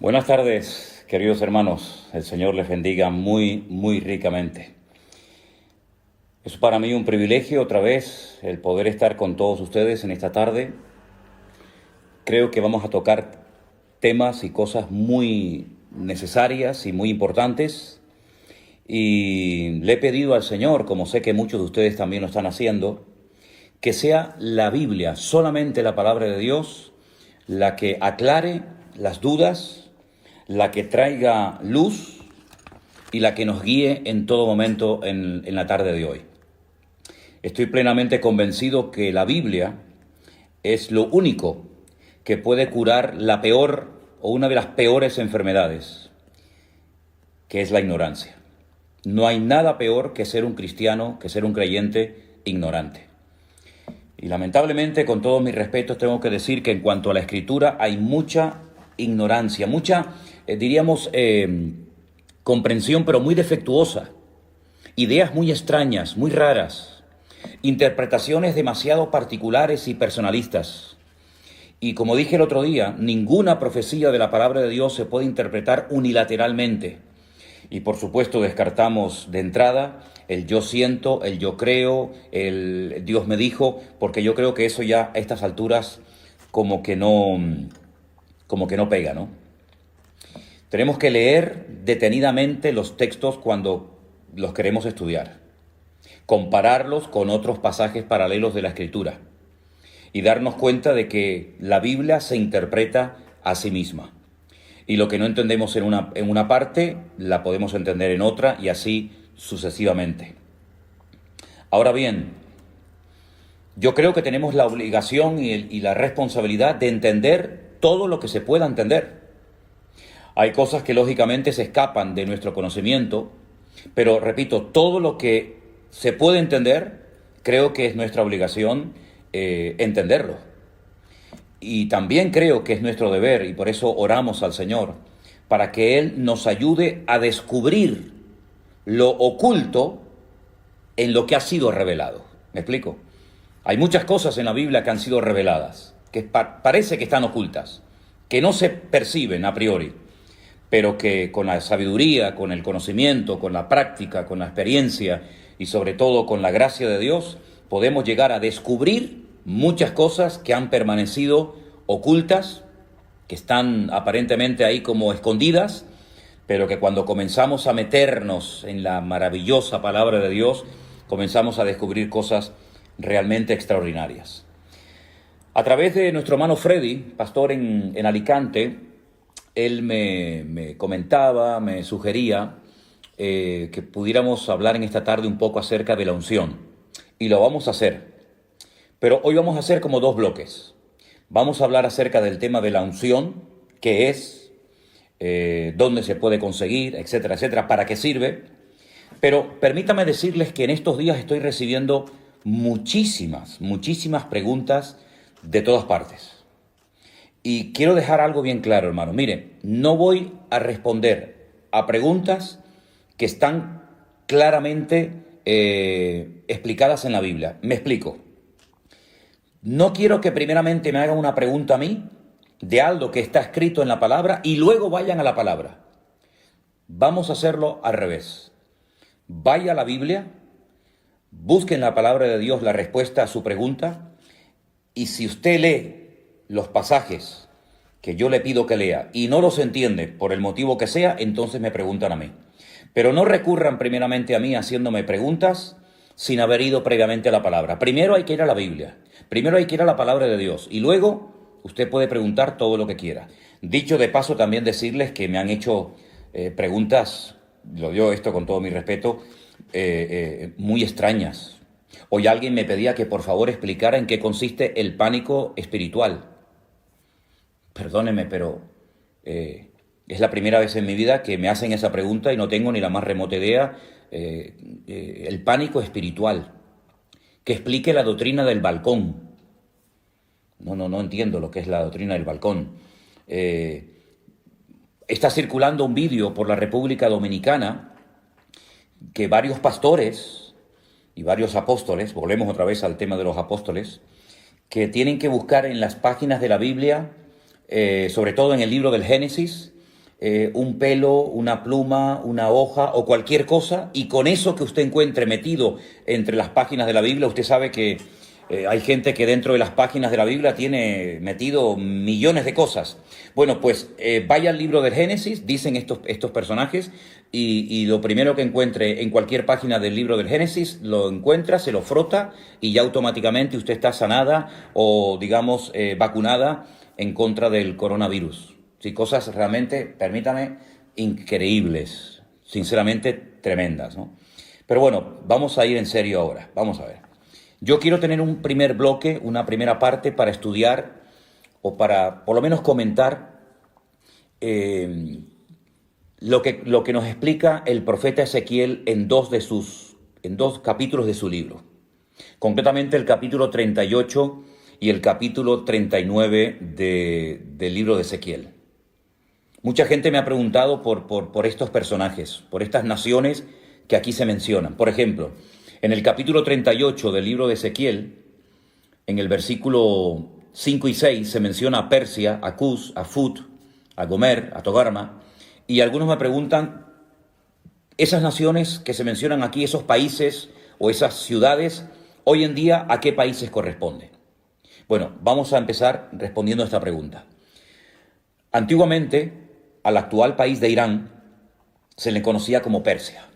Buenas tardes, queridos hermanos. El Señor les bendiga muy, muy ricamente. Es para mí un privilegio otra vez el poder estar con todos ustedes en esta tarde. Creo que vamos a tocar temas y cosas muy necesarias y muy importantes. Y le he pedido al Señor, como sé que muchos de ustedes también lo están haciendo, que sea la Biblia, solamente la palabra de Dios, la que aclare las dudas, la que traiga luz y la que nos guíe en todo momento en la tarde de hoy. Estoy plenamente convencido que la Biblia es lo único que puede curar la peor o una de las peores enfermedades, que es la ignorancia. No hay nada peor que ser un cristiano, que ser un creyente ignorante. Y lamentablemente, con todos mis respetos, tengo que decir que en cuanto a la Escritura hay mucha ignorancia, mucha, comprensión, pero muy defectuosa, ideas muy extrañas, muy raras, interpretaciones demasiado particulares y personalistas. Y como dije el otro día, ninguna profecía de la palabra de Dios se puede interpretar unilateralmente. Y por supuesto descartamos de entrada el yo siento, el yo creo, el Dios me dijo, porque yo creo que eso ya a estas alturas como que no pega, ¿no? Tenemos que leer detenidamente los textos cuando los queremos estudiar, compararlos con otros pasajes paralelos de la Escritura y darnos cuenta de que la Biblia se interpreta a sí misma. Y lo que no entendemos en una parte, la podemos entender en otra y así sucesivamente. Ahora bien, yo creo que tenemos la obligación y la responsabilidad de entender todo lo que se pueda entender. Hay cosas que lógicamente se escapan de nuestro conocimiento, pero repito, todo lo que se puede entender, creo que es nuestra obligación entenderlo. Y también creo que es nuestro deber, y por eso oramos al Señor, para que Él nos ayude a descubrir lo oculto en lo que ha sido revelado. ¿Me explico? Hay muchas cosas en la Biblia que han sido reveladas, que parece que están ocultas, que no se perciben a priori, pero que con la sabiduría, con el conocimiento, con la práctica, con la experiencia y sobre todo con la gracia de Dios, podemos llegar a descubrir muchas cosas que han permanecido ocultas, que están aparentemente ahí como escondidas, pero que cuando comenzamos a meternos en la maravillosa palabra de Dios, comenzamos a descubrir cosas realmente extraordinarias. A través de nuestro hermano Freddy, pastor en Alicante, él me comentaba, me sugería que pudiéramos hablar en esta tarde un poco acerca de la unción. Y lo vamos a hacer. Pero hoy vamos a hacer como dos bloques. Vamos a hablar acerca del tema de la unción, qué es, dónde se puede conseguir, etcétera, etcétera, para qué sirve. Pero permítame decirles que en estos días estoy recibiendo muchísimas preguntas de todas partes. Y quiero dejar algo bien claro, hermano. Mire, no voy a responder a preguntas que están claramente explicadas en la Biblia. Me explico. No quiero que primeramente me hagan una pregunta a mí de algo que está escrito en la palabra y luego vayan a la palabra. Vamos a hacerlo al revés. Vaya a la Biblia, busque en la palabra de Dios la respuesta a su pregunta y si usted lee los pasajes que yo le pido que lea y no los entiende por el motivo que sea, entonces me preguntan a mí. Pero no recurran primeramente a mí haciéndome preguntas sin haber ido previamente a la palabra. Primero hay que ir a la Biblia, primero hay que ir a la palabra de Dios y luego usted puede preguntar todo lo que quiera. Dicho de paso, también decirles que me han hecho preguntas, lo digo esto con todo mi respeto, muy extrañas. Hoy alguien me pedía que por favor explicara en qué consiste el pánico espiritual. Perdóneme, pero es la primera vez en mi vida que me hacen esa pregunta y no tengo ni la más remota idea. El pánico espiritual, que explique la doctrina del balcón. No entiendo lo que es la doctrina del balcón. Está circulando un vídeo por la República Dominicana que varios pastores y varios apóstoles, volvemos otra vez al tema de los apóstoles, que tienen que buscar en las páginas de la Biblia, sobre todo en el libro del Génesis, un pelo, una pluma, una hoja o cualquier cosa, y con eso que usted encuentre metido entre las páginas de la Biblia, usted sabe que hay gente que dentro de las páginas de la Biblia tiene metido millones de cosas. Bueno, pues vaya al libro del Génesis, dicen estos personajes, y lo primero que encuentre en cualquier página del libro del Génesis, lo encuentra, se lo frota y ya automáticamente usted está sanada o, digamos, vacunada en contra del coronavirus. Sí, cosas realmente, permítame, increíbles, sinceramente tremendas, ¿no? Pero bueno, vamos a ir en serio ahora, vamos a ver. Yo quiero tener un primer bloque, una primera parte para estudiar o para por lo menos comentar lo que nos explica el profeta Ezequiel en dos capítulos de su libro. Concretamente el capítulo 38 y el capítulo 39 del libro de Ezequiel. Mucha gente me ha preguntado por estos personajes, por estas naciones que aquí se mencionan. Por ejemplo, en el capítulo 38 del libro de Ezequiel, en el versículo 5 y 6, se menciona a Persia, a Cus, a Fut, a Gomer, a Togarma, y algunos me preguntan, esas naciones que se mencionan aquí, esos países o esas ciudades, hoy en día, ¿a qué países corresponden? Bueno, vamos a empezar respondiendo a esta pregunta. Antiguamente, al actual país de Irán se le conocía como Persia.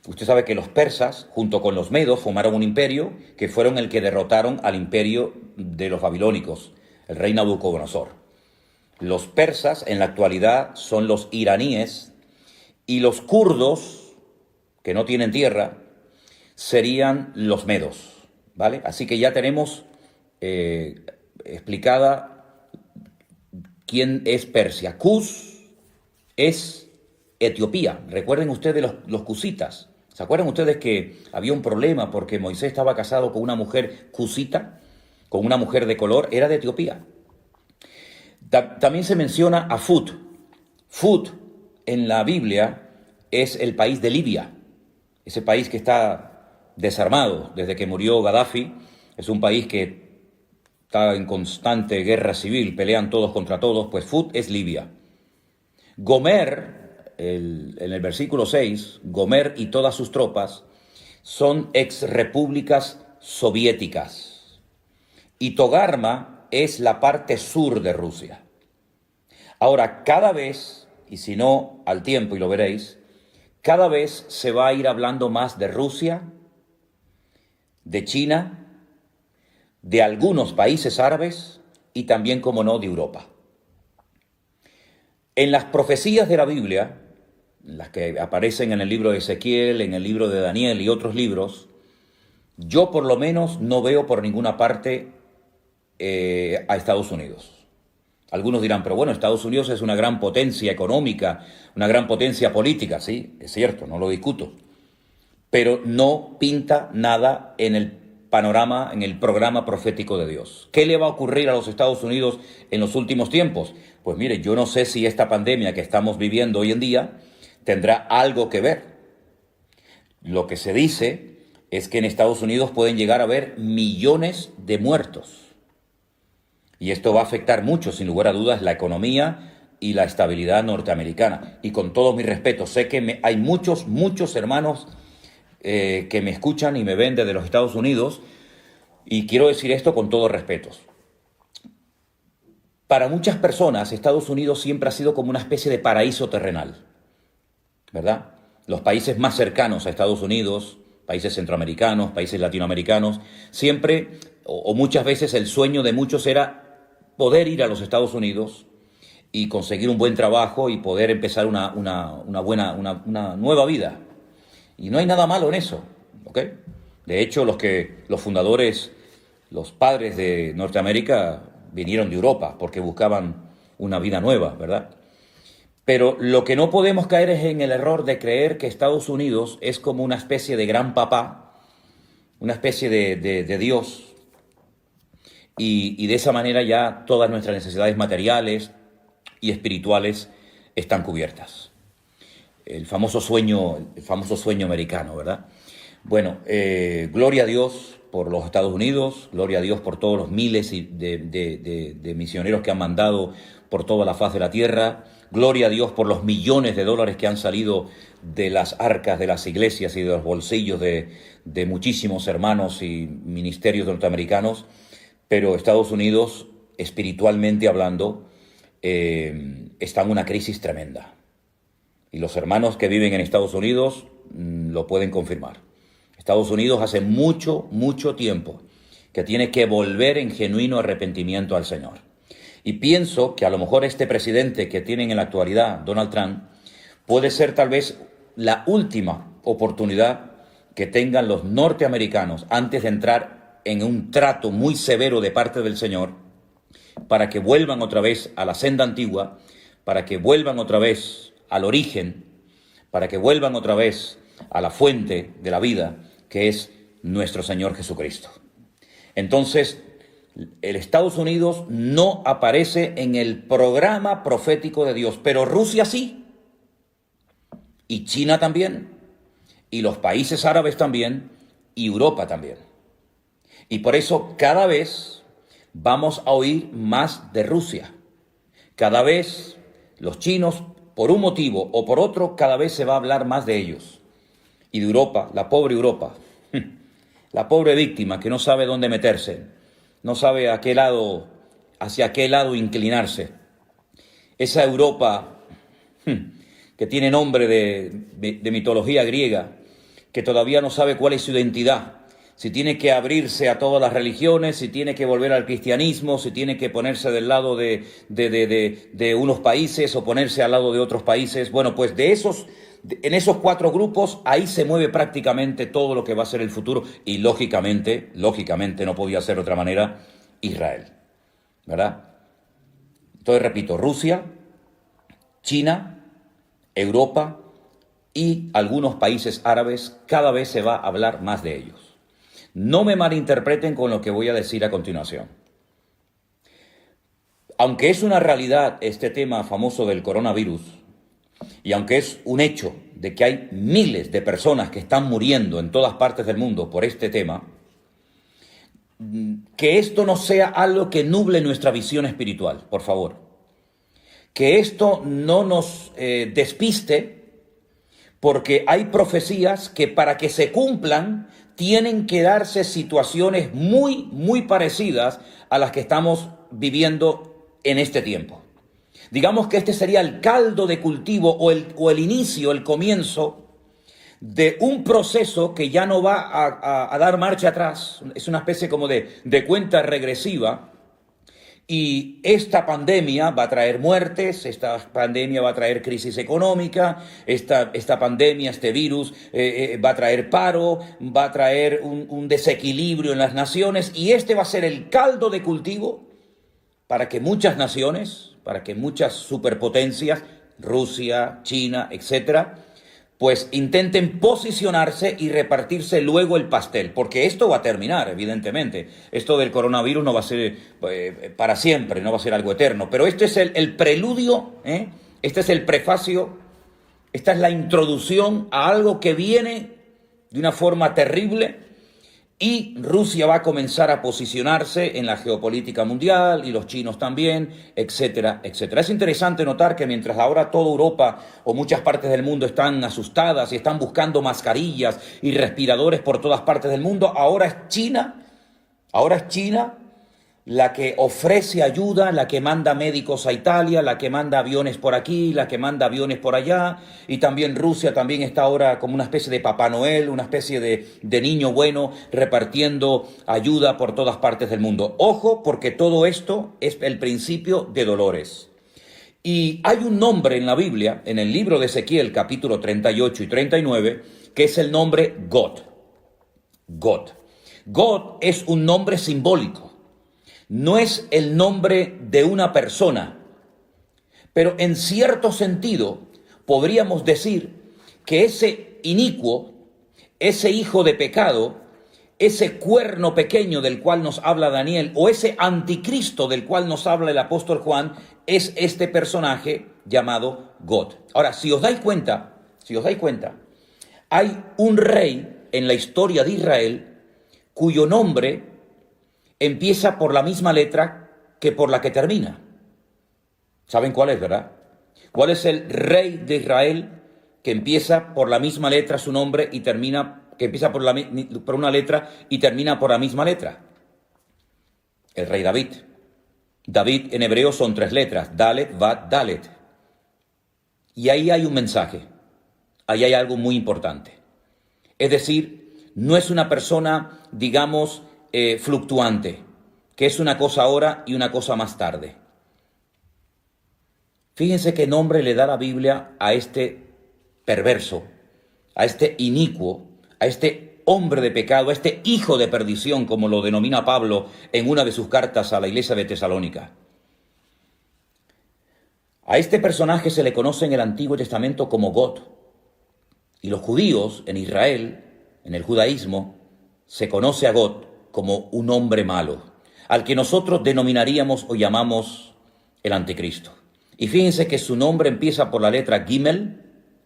Usted sabe que los persas, junto con los medos, formaron un imperio que fueron el que derrotaron al imperio de los babilónicos, el rey Nabucodonosor. Los persas en la actualidad son los iraníes y los kurdos, que no tienen tierra, serían los medos, ¿vale? Así que ya tenemos explicada quién es Persia. Cus es Etiopía. Recuerden ustedes los cusitas. ¿Se acuerdan ustedes que había un problema porque Moisés estaba casado con una mujer cusita, con una mujer de color? Era de Etiopía. También se menciona a Fut. Fut en la Biblia es el país de Libia, ese país que está desarmado desde que murió Gaddafi. Es un país que está en constante guerra civil, pelean todos contra todos, pues Fut es Libia. Gomer, en el versículo 6, Gomer y todas sus tropas son exrepúblicas soviéticas. Y Togarma es la parte sur de Rusia. Ahora, cada vez, y si no al tiempo y lo veréis, cada vez se va a ir hablando más de Rusia, de China, de algunos países árabes y también, como no, de Europa. En las profecías de la Biblia, las que aparecen en el libro de Ezequiel, en el libro de Daniel y otros libros, yo por lo menos no veo por ninguna parte a Estados Unidos. Algunos dirán, pero bueno, Estados Unidos es una gran potencia económica, una gran potencia política, sí, es cierto, no lo discuto, pero no pinta nada en el panorama, en el programa profético de Dios. ¿Qué le va a ocurrir a los Estados Unidos en los últimos tiempos? Pues mire, yo no sé si esta pandemia que estamos viviendo hoy en día tendrá algo que ver. Lo que se dice es que en Estados Unidos pueden llegar a haber millones de muertos. Y esto va a afectar mucho, sin lugar a dudas, la economía y la estabilidad norteamericana. Y con todo mi respeto, sé que hay muchos hermanos que me escuchan y me ven desde los Estados Unidos, y quiero decir esto con todo respeto. Para muchas personas, Estados Unidos siempre ha sido como una especie de paraíso terrenal, ¿verdad? Los países más cercanos a Estados Unidos, países centroamericanos, países latinoamericanos, siempre o muchas veces el sueño de muchos era poder ir a los Estados Unidos y conseguir un buen trabajo y poder empezar una nueva vida. Y no hay nada malo en eso, ¿ok? De hecho, los fundadores, los padres de Norteamérica vinieron de Europa porque buscaban una vida nueva, ¿verdad? Pero lo que no podemos caer es en el error de creer que Estados Unidos es como una especie de gran papá, una especie de Dios, y de esa manera ya todas nuestras necesidades materiales y espirituales están cubiertas. El famoso sueño americano, ¿verdad? Bueno, gloria a Dios por los Estados Unidos, gloria a Dios por todos los miles de misioneros que han mandado por toda la faz de la tierra. Gloria a Dios por los millones de dólares que han salido de las arcas de las iglesias y de los bolsillos de muchísimos hermanos y ministerios norteamericanos. Pero Estados Unidos, espiritualmente hablando, está en una crisis tremenda. Y los hermanos que viven en Estados Unidos lo pueden confirmar. Estados Unidos hace mucho, mucho tiempo que tiene que volver en genuino arrepentimiento al Señor. Y pienso que a lo mejor este presidente que tienen en la actualidad, Donald Trump, puede ser tal vez la última oportunidad que tengan los norteamericanos antes de entrar en un trato muy severo de parte del Señor, para que vuelvan otra vez a la senda antigua, para que vuelvan otra vez al origen, para que vuelvan otra vez a la fuente de la vida, que es nuestro Señor Jesucristo. Entonces, el Estados Unidos no aparece en el programa profético de Dios, pero Rusia sí, y China también, y los países árabes también, y Europa también. Y por eso cada vez vamos a oír más de Rusia. Cada vez los chinos, por un motivo o por otro, cada vez se va a hablar más de ellos. Y de Europa, la pobre Europa, la pobre víctima que no sabe dónde meterse, no sabe hacia qué lado inclinarse. Esa Europa que tiene nombre de mitología griega, que todavía no sabe cuál es su identidad, si tiene que abrirse a todas las religiones, si tiene que volver al cristianismo, si tiene que ponerse del lado de unos países o ponerse al lado de otros países. Bueno, pues en esos cuatro grupos, ahí se mueve prácticamente todo lo que va a ser el futuro. Y lógicamente, no podía ser de otra manera, Israel, ¿verdad? Entonces, repito, Rusia, China, Europa y algunos países árabes, cada vez se va a hablar más de ellos. No me malinterpreten con lo que voy a decir a continuación. Aunque es una realidad este tema famoso del coronavirus, y aunque es un hecho de que hay miles de personas que están muriendo en todas partes del mundo por este tema, que esto no sea algo que nuble nuestra visión espiritual, por favor. Que esto no nos despiste, porque hay profecías que para que se cumplan tienen que darse situaciones muy, muy parecidas a las que estamos viviendo en este tiempo. Digamos que este sería el caldo de cultivo o el inicio, el comienzo de un proceso que ya no va a dar marcha atrás. Es una especie como de cuenta regresiva. Y esta pandemia va a traer muertes, esta pandemia va a traer crisis económica, esta pandemia, este virus va a traer paro, va a traer un desequilibrio en las naciones, y este va a ser el caldo de cultivo para que muchas naciones, para que muchas superpotencias, Rusia, China, etcétera, pues intenten posicionarse y repartirse luego el pastel, porque esto va a terminar, evidentemente. Esto del coronavirus no va a ser para siempre, no va a ser algo eterno, pero este es el preludio, este es el prefacio, esta es la introducción a algo que viene de una forma terrible, y Rusia va a comenzar a posicionarse en la geopolítica mundial, y los chinos también, etcétera, etcétera. Es interesante notar que mientras ahora toda Europa o muchas partes del mundo están asustadas y están buscando mascarillas y respiradores por todas partes del mundo, ahora es China la que ofrece ayuda, la que manda médicos a Italia, la que manda aviones por aquí, la que manda aviones por allá, y también Rusia también está ahora como una especie de Papá Noel, una especie de niño bueno repartiendo ayuda por todas partes del mundo. Ojo, porque todo esto es el principio de dolores. Y hay un nombre en la Biblia, en el libro de Ezequiel, capítulo 38 y 39, que es el nombre God. God. God es un nombre simbólico. No es el nombre de una persona, pero en cierto sentido podríamos decir que ese inicuo, ese hijo de pecado, ese cuerno pequeño del cual nos habla Daniel, o ese anticristo del cual nos habla el apóstol Juan, es este personaje llamado God. Ahora, si os dais cuenta, hay un rey en la historia de Israel cuyo nombre empieza por la misma letra que por la que termina. ¿Saben cuál es, verdad? ¿Cuál es el rey de Israel que empieza por la misma letra su nombre y termina, que empieza por una letra y termina por la misma letra? El rey David. David en hebreo son 3 letras, Dalet, Vat, Dalet. Y ahí hay un mensaje, ahí hay algo muy importante. Es decir, no es una persona, digamos, fluctuante, que es una cosa ahora y una cosa más tarde. Fíjense qué nombre le da la Biblia a este perverso, a este inicuo, a este hombre de pecado, a este hijo de perdición, como lo denomina Pablo en una de sus cartas a la iglesia de Tesalónica. A este personaje se le conoce en el Antiguo Testamento como God. Y los judíos en Israel, en el judaísmo, se conoce a God como un hombre malo, al que nosotros denominaríamos o llamamos el anticristo. Y fíjense que su nombre empieza por la letra Gimel,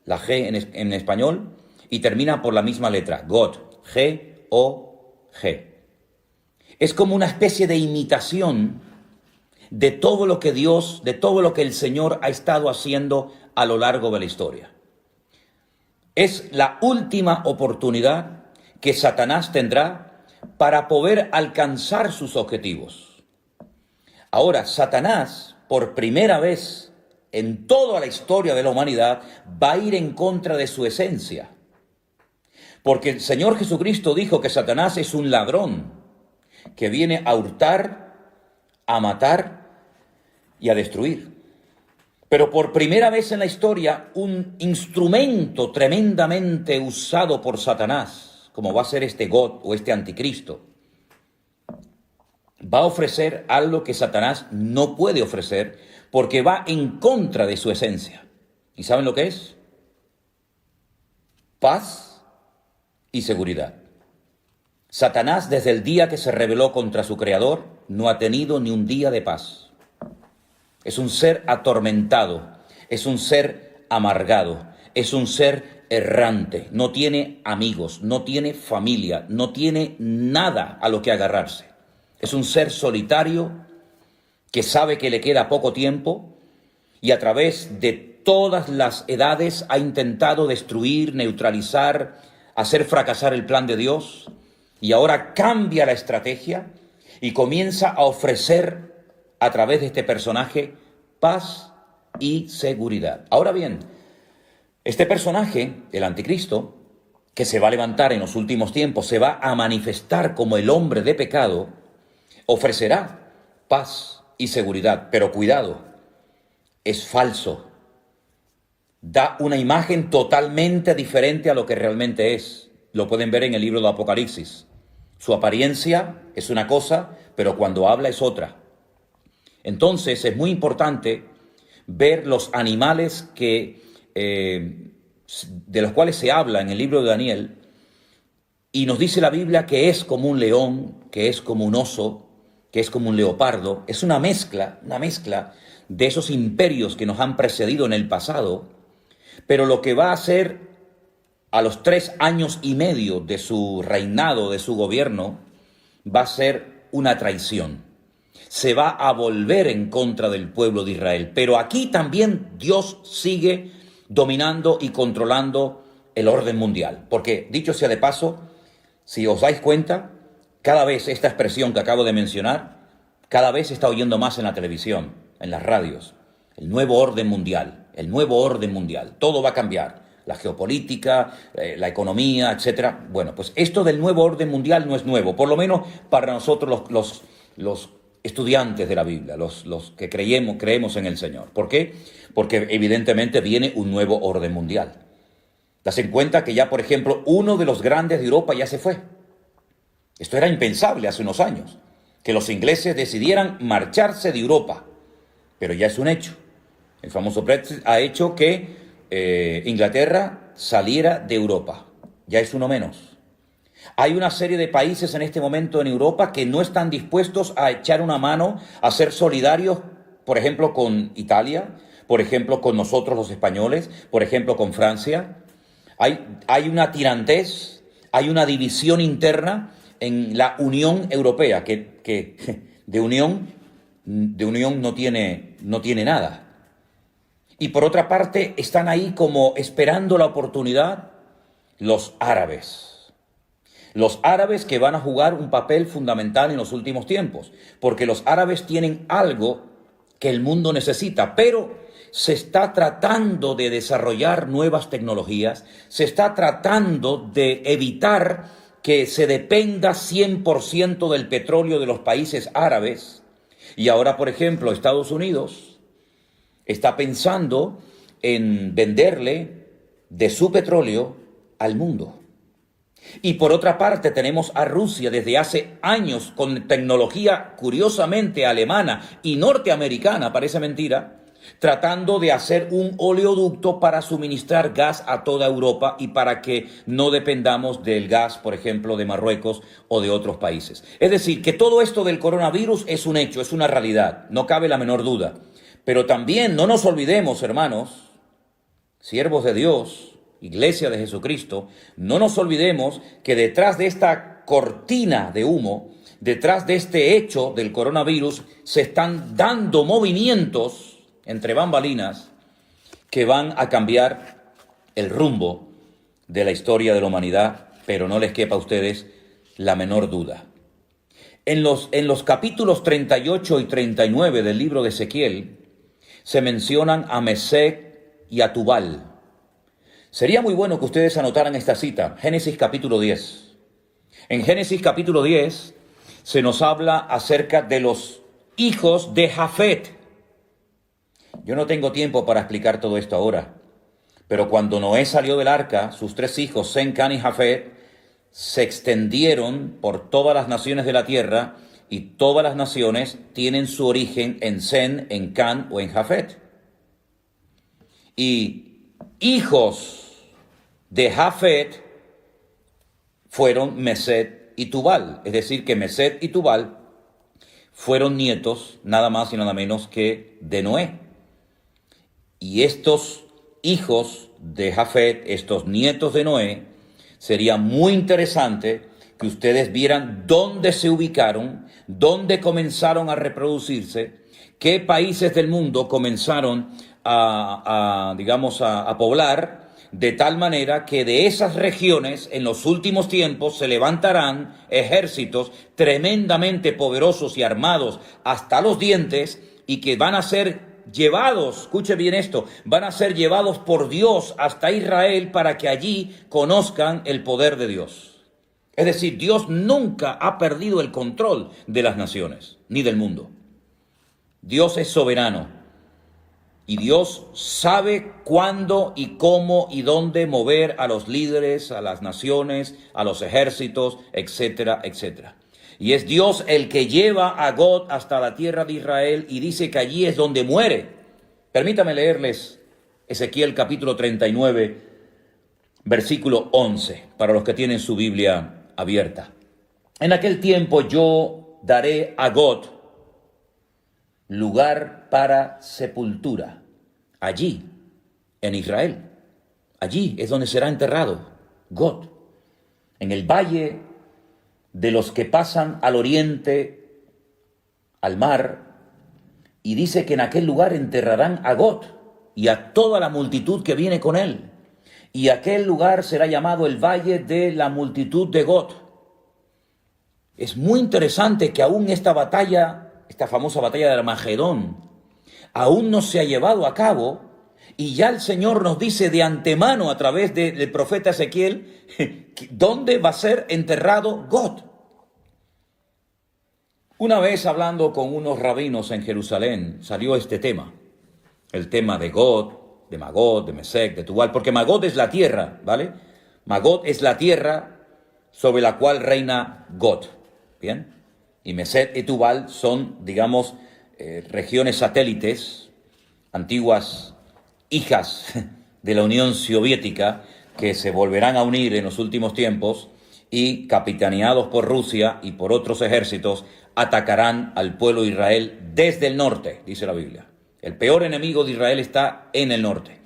la G en español, y termina por la misma letra, God, G-O-G. Es como una especie de imitación de todo lo que Dios, de todo lo que el Señor ha estado haciendo a lo largo de la historia. Es la última oportunidad que Satanás tendrá para poder alcanzar sus objetivos. Ahora, Satanás, por primera vez en toda la historia de la humanidad, va a ir en contra de su esencia. Porque el Señor Jesucristo dijo que Satanás es un ladrón que viene a hurtar, a matar y a destruir. Pero por primera vez en la historia, un instrumento tremendamente usado por Satanás, como va a ser este God o este anticristo, va a ofrecer algo que Satanás no puede ofrecer porque va en contra de su esencia. ¿Y saben lo que es? Paz y seguridad. Satanás, desde el día que se rebeló contra su creador, no ha tenido ni un día de paz. Es un ser atormentado, es un ser amargado, es un ser errante, no tiene amigos, no tiene familia, no tiene nada a lo que agarrarse. Es un ser solitario que sabe que le queda poco tiempo y a través de todas las edades ha intentado destruir, neutralizar, hacer fracasar el plan de Dios, y ahora cambia la estrategia y comienza a ofrecer a través de este personaje paz y seguridad. Ahora bien, este personaje, el anticristo, que se va a levantar en los últimos tiempos, se va a manifestar como el hombre de pecado, ofrecerá paz y seguridad, pero cuidado, es falso. Da una imagen totalmente diferente a lo que realmente es. Lo pueden ver en el libro de Apocalipsis. Su apariencia es una cosa, pero cuando habla es otra. Entonces es muy importante ver los animales de los cuales se habla en el libro de Daniel, y nos dice la Biblia que es como un león, que es como un oso, que es como un leopardo. Es una mezcla de esos imperios que nos han precedido en el pasado, pero lo que va a hacer a los 3 años y medio de su reinado, de su gobierno, va a ser una traición. Se va a volver en contra del pueblo de Israel. Pero aquí también Dios sigue dominando y controlando el orden mundial. Porque, dicho sea de paso, si os dais cuenta, cada vez esta expresión que acabo de mencionar, cada vez se está oyendo más en la televisión, en las radios. El nuevo orden mundial, el nuevo orden mundial. Todo va a cambiar. La geopolítica, la economía, etcétera. Bueno, pues esto del nuevo orden mundial no es nuevo, por lo menos para nosotros los estudiantes de la Biblia, los que creemos en el Señor. ¿Por qué? Porque evidentemente viene un nuevo orden mundial. Das en cuenta que ya, por ejemplo, uno de los grandes de Europa ya se fue. Esto era impensable hace unos años, que los ingleses decidieran marcharse de Europa, pero ya es un hecho. El famoso Brexit ha hecho que Inglaterra saliera de Europa. Ya es uno menos. Hay una serie de países en este momento en Europa que no están dispuestos a echar una mano, a ser solidarios, por ejemplo, con Italia, por ejemplo, con nosotros los españoles, por ejemplo, con Francia. Hay una tirantez, hay una división interna en la Unión Europea, que de unión no tiene nada. Y por otra parte, están ahí como esperando la oportunidad los árabes. Los árabes que van a jugar un papel fundamental en los últimos tiempos, porque los árabes tienen algo que el mundo necesita, pero se está tratando de desarrollar nuevas tecnologías, se está tratando de evitar que se dependa 100% del petróleo de los países árabes. Y ahora, por ejemplo, Estados Unidos está pensando en venderle de su petróleo al mundo. Y por otra parte tenemos a Rusia desde hace años con tecnología curiosamente alemana y norteamericana, parece mentira, tratando de hacer un oleoducto para suministrar gas a toda Europa y para que no dependamos del gas, por ejemplo, de Marruecos o de otros países. Es decir, que todo esto del coronavirus es un hecho, es una realidad, no cabe la menor duda. Pero también no nos olvidemos, hermanos, siervos de Dios, Iglesia de Jesucristo, no nos olvidemos que detrás de esta cortina de humo, detrás de este hecho del coronavirus, se están dando movimientos entre bambalinas que van a cambiar el rumbo de la historia de la humanidad, pero no les quepa a ustedes la menor duda. En los capítulos 38 y 39 del libro de Ezequiel se mencionan a Mesec y a Tubal. Sería muy bueno que ustedes anotaran esta cita, Génesis capítulo 10. En Génesis capítulo 10 se nos habla acerca de los hijos de Jafet. Yo no tengo tiempo para explicar todo esto ahora, pero cuando Noé salió del arca, sus 3 hijos, Sem, Can y Jafet, se extendieron por todas las naciones de la tierra y todas las naciones tienen su origen en Sem, en Can o en Jafet. Y hijos de Jafet fueron Mesed y Tubal, es decir, que Mesed y Tubal fueron nietos nada más y nada menos que de Noé. Y estos hijos de Jafet, estos nietos de Noé, sería muy interesante que ustedes vieran dónde se ubicaron, dónde comenzaron a reproducirse, qué países del mundo comenzaron a poblar, de tal manera que de esas regiones en los últimos tiempos se levantarán ejércitos tremendamente poderosos y armados hasta los dientes y que van a ser llevados, escuche bien esto, van a ser llevados por Dios hasta Israel para que allí conozcan el poder de Dios. Es decir, Dios nunca ha perdido el control de las naciones ni del mundo. Dios es soberano. Y Dios sabe cuándo y cómo y dónde mover a los líderes, a las naciones, a los ejércitos, etcétera, etcétera. Y es Dios el que lleva a Gog hasta la tierra de Israel y dice que allí es donde muere. Permítame leerles Ezequiel capítulo 39, versículo 11, para los que tienen su Biblia abierta. En aquel tiempo yo daré a Gog lugar para sepultura. Allí, en Israel, allí es donde será enterrado Gog, en el valle de los que pasan al oriente, al mar, y dice que en aquel lugar enterrarán a Gog y a toda la multitud que viene con él, y aquel lugar será llamado el valle de la multitud de Gog. Es muy interesante que aún esta batalla, esta famosa batalla de Armagedón, aún no se ha llevado a cabo, y ya el Señor nos dice de antemano a través del profeta Ezequiel dónde va a ser enterrado Gog. Una vez hablando con unos rabinos en Jerusalén salió este tema, el tema de Gog, de Magog, de Mesec, de Tubal, porque Magog es la tierra, ¿vale? Magog es la tierra sobre la cual reina Gog, ¿bien? Y Mesec y Tubal son, digamos, regiones satélites, antiguas hijas de la Unión Soviética, que se volverán a unir en los últimos tiempos y, capitaneados por Rusia y por otros ejércitos, atacarán al pueblo de Israel desde el norte, dice la Biblia. El peor enemigo de Israel está en el norte.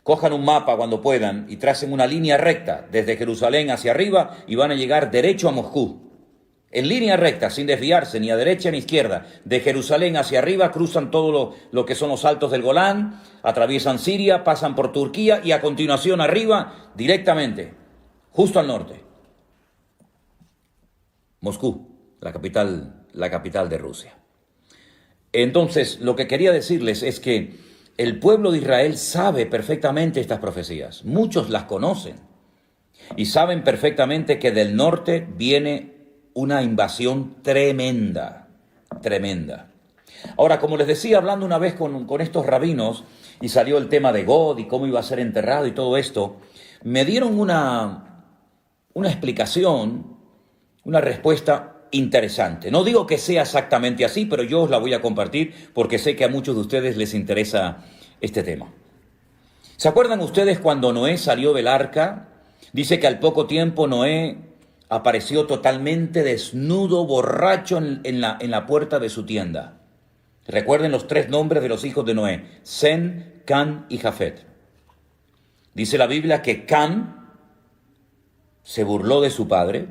Cojan un mapa cuando puedan y tracen una línea recta desde Jerusalén hacia arriba y van a llegar derecho a Moscú. en línea recta, sin desviarse ni a derecha ni a izquierda, de Jerusalén hacia arriba, cruzan todo lo que son los altos del Golán, atraviesan Siria, pasan por Turquía y a continuación arriba, directamente, justo al norte. Moscú, la capital de Rusia. Entonces, lo que quería decirles es que el pueblo de Israel sabe perfectamente estas profecías. Muchos las conocen y saben perfectamente que del norte viene una invasión tremenda, tremenda. Ahora, como les decía, hablando una vez con estos rabinos, y salió el tema de God y cómo iba a ser enterrado y todo esto, me dieron una explicación, una respuesta interesante. No digo que sea exactamente así, pero yo os la voy a compartir porque sé que a muchos de ustedes les interesa este tema. ¿Se acuerdan ustedes cuando Noé salió del arca? Dice que al poco tiempo Noé apareció totalmente desnudo, borracho en la puerta de su tienda. Recuerden los 3 nombres de los hijos de Noé: Sem, Can y Jafet. Dice la Biblia que Can se burló de su padre.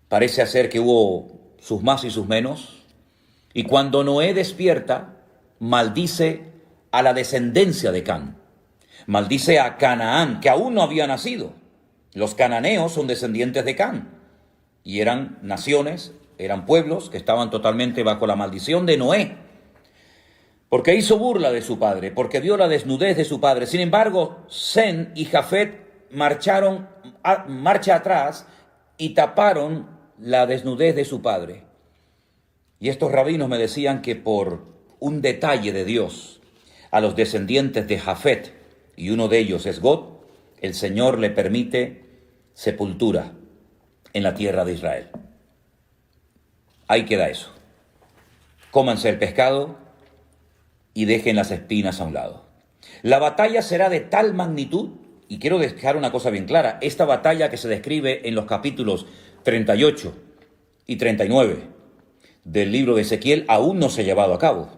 Parece ser que hubo sus más y sus menos. Y cuando Noé despierta, maldice a la descendencia de Can. Maldice a Canaán, que aún no había nacido. Los cananeos son descendientes de Can y eran naciones, eran pueblos que estaban totalmente bajo la maldición de Noé, porque hizo burla de su padre, porque vio la desnudez de su padre. Sin embargo, Sem y Jafet marcharon marcha atrás y taparon la desnudez de su padre. Y estos rabinos me decían que por un detalle de Dios a los descendientes de Jafet, y uno de ellos es God, el Señor le permite sepultura en la tierra de Israel. Ahí queda eso. Cómanse el pescado y dejen las espinas a un lado. La batalla será de tal magnitud, y quiero dejar una cosa bien clara, esta batalla que se describe en los capítulos 38 y 39 del libro de Ezequiel aún no se ha llevado a cabo.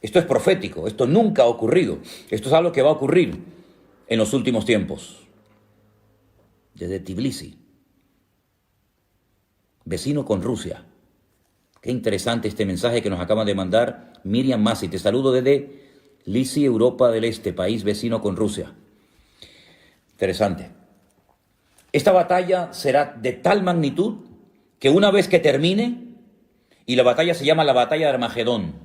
Esto es profético, esto nunca ha ocurrido. Esto es algo que va a ocurrir en los últimos tiempos. Desde Tbilisi, vecino con Rusia. Qué interesante este mensaje que nos acaba de mandar Miriam Masi. Te saludo desde Tbilisi, Europa del Este, país vecino con Rusia. Interesante. Esta batalla será de tal magnitud que una vez que termine, y la batalla se llama la batalla de Armagedón,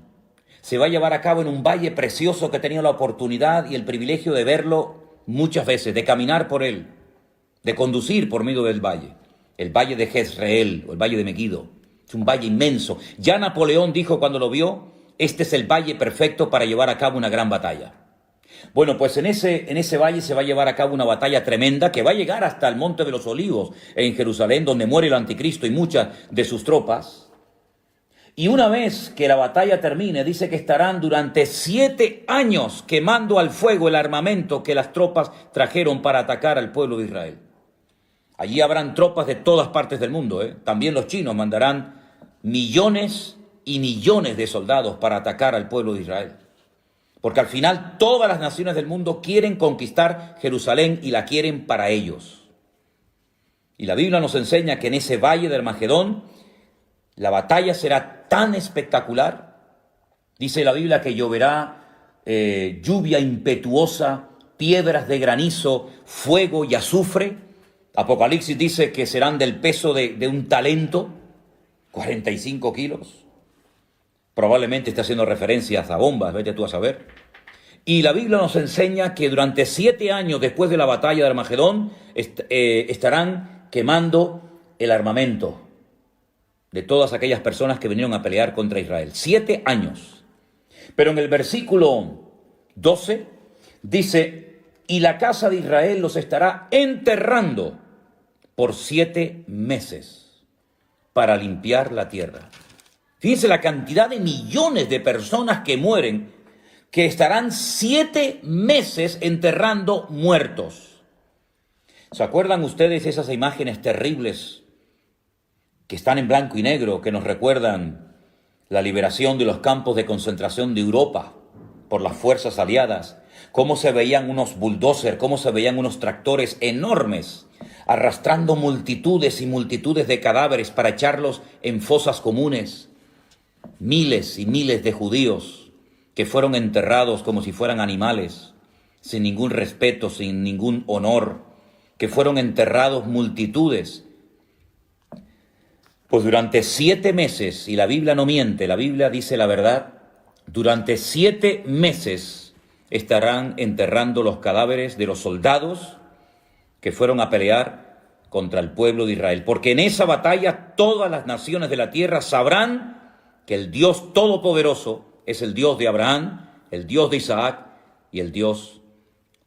se va a llevar a cabo en un valle precioso que he tenido la oportunidad y el privilegio de verlo muchas veces, de caminar por él, de conducir por medio del valle. El valle de Jezreel o el valle de Megiddo. Es un valle inmenso. Ya Napoleón dijo cuando lo vio, este es el valle perfecto para llevar a cabo una gran batalla. Bueno, pues en ese valle se va a llevar a cabo una batalla tremenda que va a llegar hasta el Monte de los Olivos en Jerusalén, donde muere el anticristo y muchas de sus tropas. Y una vez que la batalla termine, dice que estarán durante 7 años quemando al fuego el armamento que las tropas trajeron para atacar al pueblo de Israel. Allí habrán tropas de todas partes del mundo, También los chinos mandarán millones y millones de soldados para atacar al pueblo de Israel. Porque al final todas las naciones del mundo quieren conquistar Jerusalén y la quieren para ellos. Y la Biblia nos enseña que en ese valle de Armagedón la batalla será tan espectacular. Dice la Biblia que lloverá lluvia impetuosa, piedras de granizo, fuego y azufre. Apocalipsis dice que serán del peso de un talento, 45 kilos. Probablemente esté haciendo referencias a bombas, vete tú a saber. Y la Biblia nos enseña que durante 7 años después de la batalla de Armagedón estarán quemando el armamento de todas aquellas personas que vinieron a pelear contra Israel. 7 años. Pero en el versículo 12 dice, y la casa de Israel los estará enterrando por 7 meses para limpiar la tierra. Fíjense la cantidad de millones de personas que mueren, que estarán 7 meses enterrando muertos. ¿Se acuerdan ustedes esas imágenes terribles que están en blanco y negro, que nos recuerdan la liberación de los campos de concentración de Europa por las fuerzas aliadas? Cómo se veían unos bulldozers, cómo se veían unos tractores enormes arrastrando multitudes y multitudes de cadáveres para echarlos en fosas comunes. Miles y miles de judíos que fueron enterrados como si fueran animales, sin ningún respeto, sin ningún honor, que fueron enterrados multitudes. Pues durante 7 meses, y la Biblia no miente, la Biblia dice la verdad, durante 7 meses estarán enterrando los cadáveres de los soldados que fueron a pelear contra el pueblo de Israel. Porque en esa batalla todas las naciones de la tierra sabrán que el Dios Todopoderoso es el Dios de Abraham, el Dios de Isaac y el Dios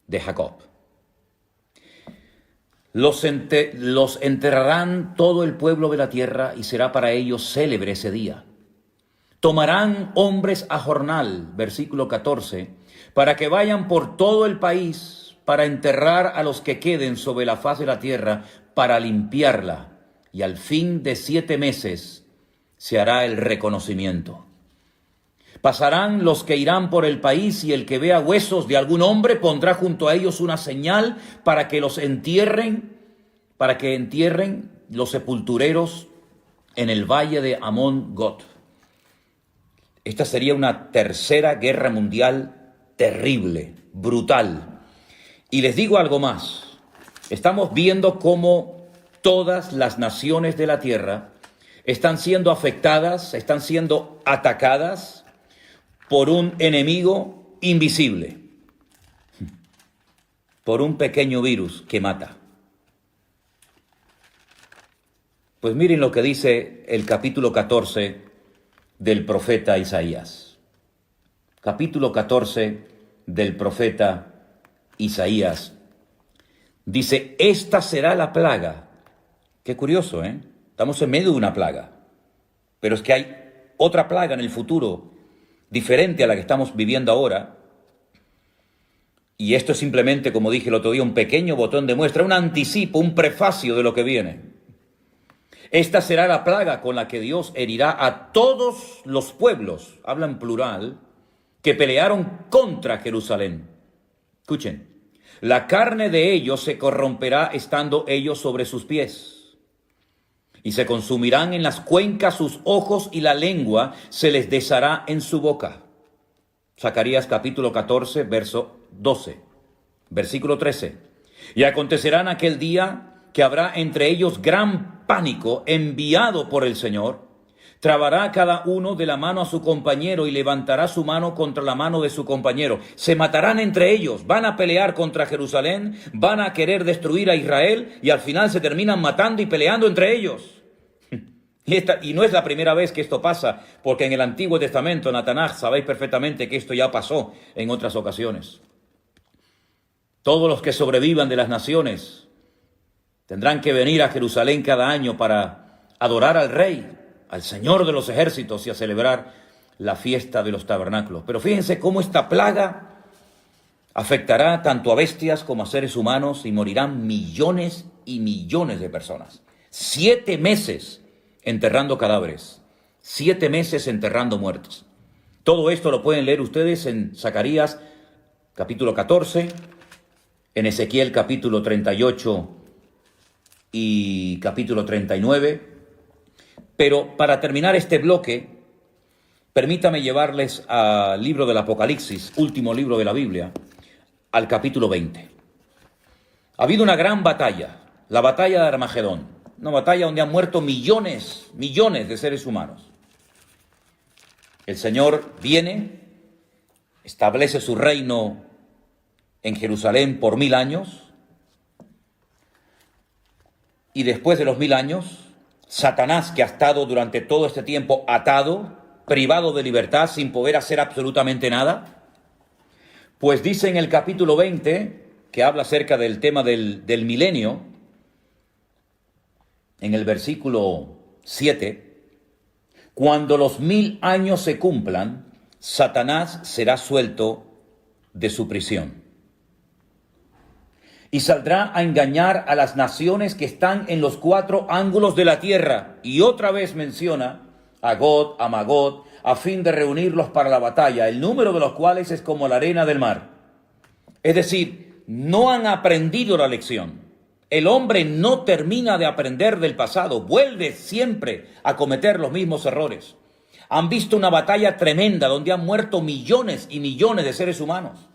de Jacob. Los enterrarán todo el pueblo de la tierra y será para ellos célebre ese día. Tomarán hombres a jornal, versículo 14, para que vayan por todo el país para enterrar a los que queden sobre la faz de la tierra, para limpiarla, y al fin de 7 meses se hará el reconocimiento. Pasarán los que irán por el país, y el que vea huesos de algún hombre pondrá junto a ellos una señal para que los entierren, para que entierren los sepultureros en el valle de Amón-Gad. Esta sería una tercera guerra mundial terrible, brutal. Y les digo algo más. Estamos viendo cómo todas las naciones de la tierra están siendo afectadas, están siendo atacadas por un enemigo invisible, por un pequeño virus que mata. Pues miren lo que dice el capítulo 14 del profeta Isaías. Capítulo 14 del profeta Isaías. Dice, esta será la plaga. Qué curioso, ¿eh? Estamos en medio de una plaga. Pero es que hay otra plaga en el futuro, diferente a la que estamos viviendo ahora. Y esto es simplemente, como dije el otro día, un pequeño botón de muestra, un anticipo, un prefacio de lo que viene. Esta será la plaga con la que Dios herirá a todos los pueblos, habla en plural, que pelearon contra Jerusalén. Escuchen, la carne de ellos se corromperá estando ellos sobre sus pies, y se consumirán en las cuencas sus ojos, y la lengua se les deshará en su boca. Zacarías capítulo 14, verso 12, versículo 13. Y acontecerá en aquel día que habrá entre ellos gran pánico enviado por el Señor. Trabará cada uno de la mano a su compañero y levantará su mano contra la mano de su compañero. Se matarán entre ellos, van a pelear contra Jerusalén, van a querer destruir a Israel y al final se terminan matando y peleando entre ellos. Y no es la primera vez que esto pasa, porque en el Antiguo Testamento, en la Tanaj, sabéis perfectamente que esto ya pasó en otras ocasiones. Todos los que sobrevivan de las naciones tendrán que venir a Jerusalén cada año para adorar al Rey, al Señor de los ejércitos, y a celebrar la fiesta de los tabernáculos. Pero fíjense cómo esta plaga afectará tanto a bestias como a seres humanos, y morirán millones y millones de personas. 7 meses enterrando cadáveres, 7 meses enterrando muertos. Todo esto lo pueden leer ustedes en Zacarías capítulo 14, en Ezequiel capítulo 38 y capítulo 39. Pero para terminar este bloque, permítame llevarles al libro del Apocalipsis, último libro de la Biblia, al capítulo 20. Ha habido una gran batalla, la batalla de Armagedón, una batalla donde han muerto millones de seres humanos. El Señor viene, establece su reino en Jerusalén por 1000 años, y después de los 1000 años, Satanás, que ha estado durante todo este tiempo atado, privado de libertad, sin poder hacer absolutamente nada, pues dice en el capítulo 20, que habla acerca del tema del milenio, en el versículo 7, cuando los 1000 años se cumplan, Satanás será suelto de su prisión y saldrá a engañar a las naciones que están en los 4 ángulos de la tierra. Y otra vez menciona a Gog, a Magog, a fin de reunirlos para la batalla, el número de los cuales es como la arena del mar. Es decir, no han aprendido la lección. El hombre no termina de aprender del pasado, vuelve siempre a cometer los mismos errores. Han visto una batalla tremenda donde han muerto millones y millones de seres humanos,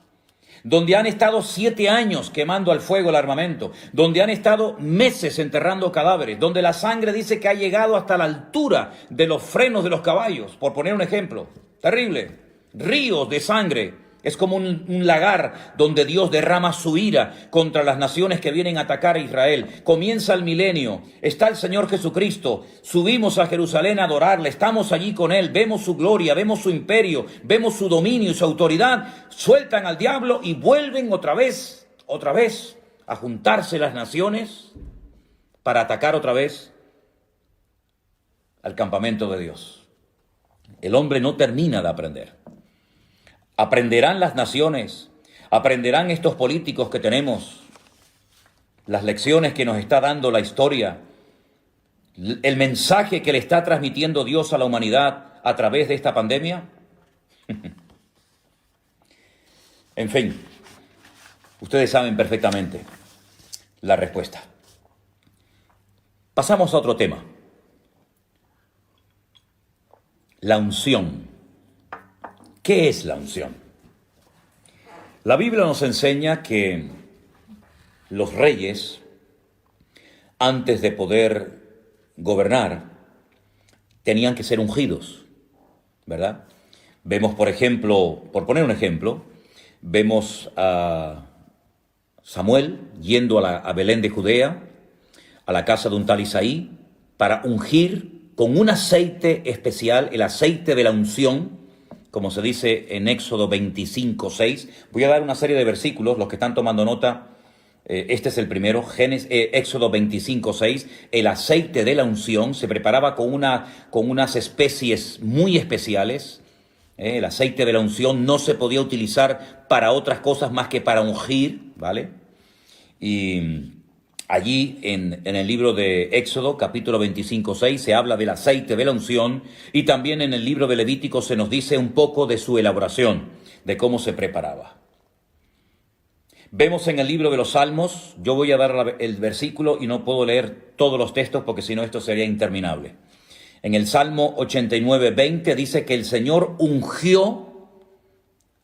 donde han estado 7 años quemando al fuego el armamento, donde han estado meses enterrando cadáveres, donde la sangre dice que ha llegado hasta la altura de los frenos de los caballos, por poner un ejemplo. Terrible. Ríos de sangre. Es como un lagar donde Dios derrama su ira contra las naciones que vienen a atacar a Israel. Comienza el milenio, está el Señor Jesucristo, subimos a Jerusalén a adorarle, estamos allí con Él, vemos su gloria, vemos su imperio, vemos su dominio y su autoridad, sueltan al diablo y vuelven otra vez a juntarse las naciones para atacar otra vez al campamento de Dios. El hombre no termina de aprender. Aprenderán las naciones, aprenderán estos políticos que tenemos, las lecciones que nos está dando la historia, el mensaje que le está transmitiendo Dios a la humanidad a través de esta pandemia. En fin, ustedes saben perfectamente la respuesta. Pasamos a otro tema. La unción. ¿Qué es la unción? La Biblia nos enseña que los reyes, antes de poder gobernar, tenían que ser ungidos, ¿verdad? Vemos, por ejemplo, por poner un ejemplo, vemos a Samuel yendo a Belén de Judea, a la casa de un tal Isaí, para ungir con un aceite especial, el aceite de la unción, como se dice en Éxodo 25:6. Voy a dar una serie de versículos, los que están tomando nota, este es el primero, Éxodo 25:6. El aceite de la unción se preparaba con unas especies muy especiales. El aceite de la unción no se podía utilizar para otras cosas más que para ungir, ¿vale? Y allí en el libro de Éxodo, capítulo 25:6, se habla del aceite de la unción, y también en el libro de Levítico se nos dice un poco de su elaboración, de cómo se preparaba. Vemos en el libro de los Salmos, yo voy a dar el versículo y no puedo leer todos los textos porque si no esto sería interminable. En el Salmo 89:20 dice que el Señor ungió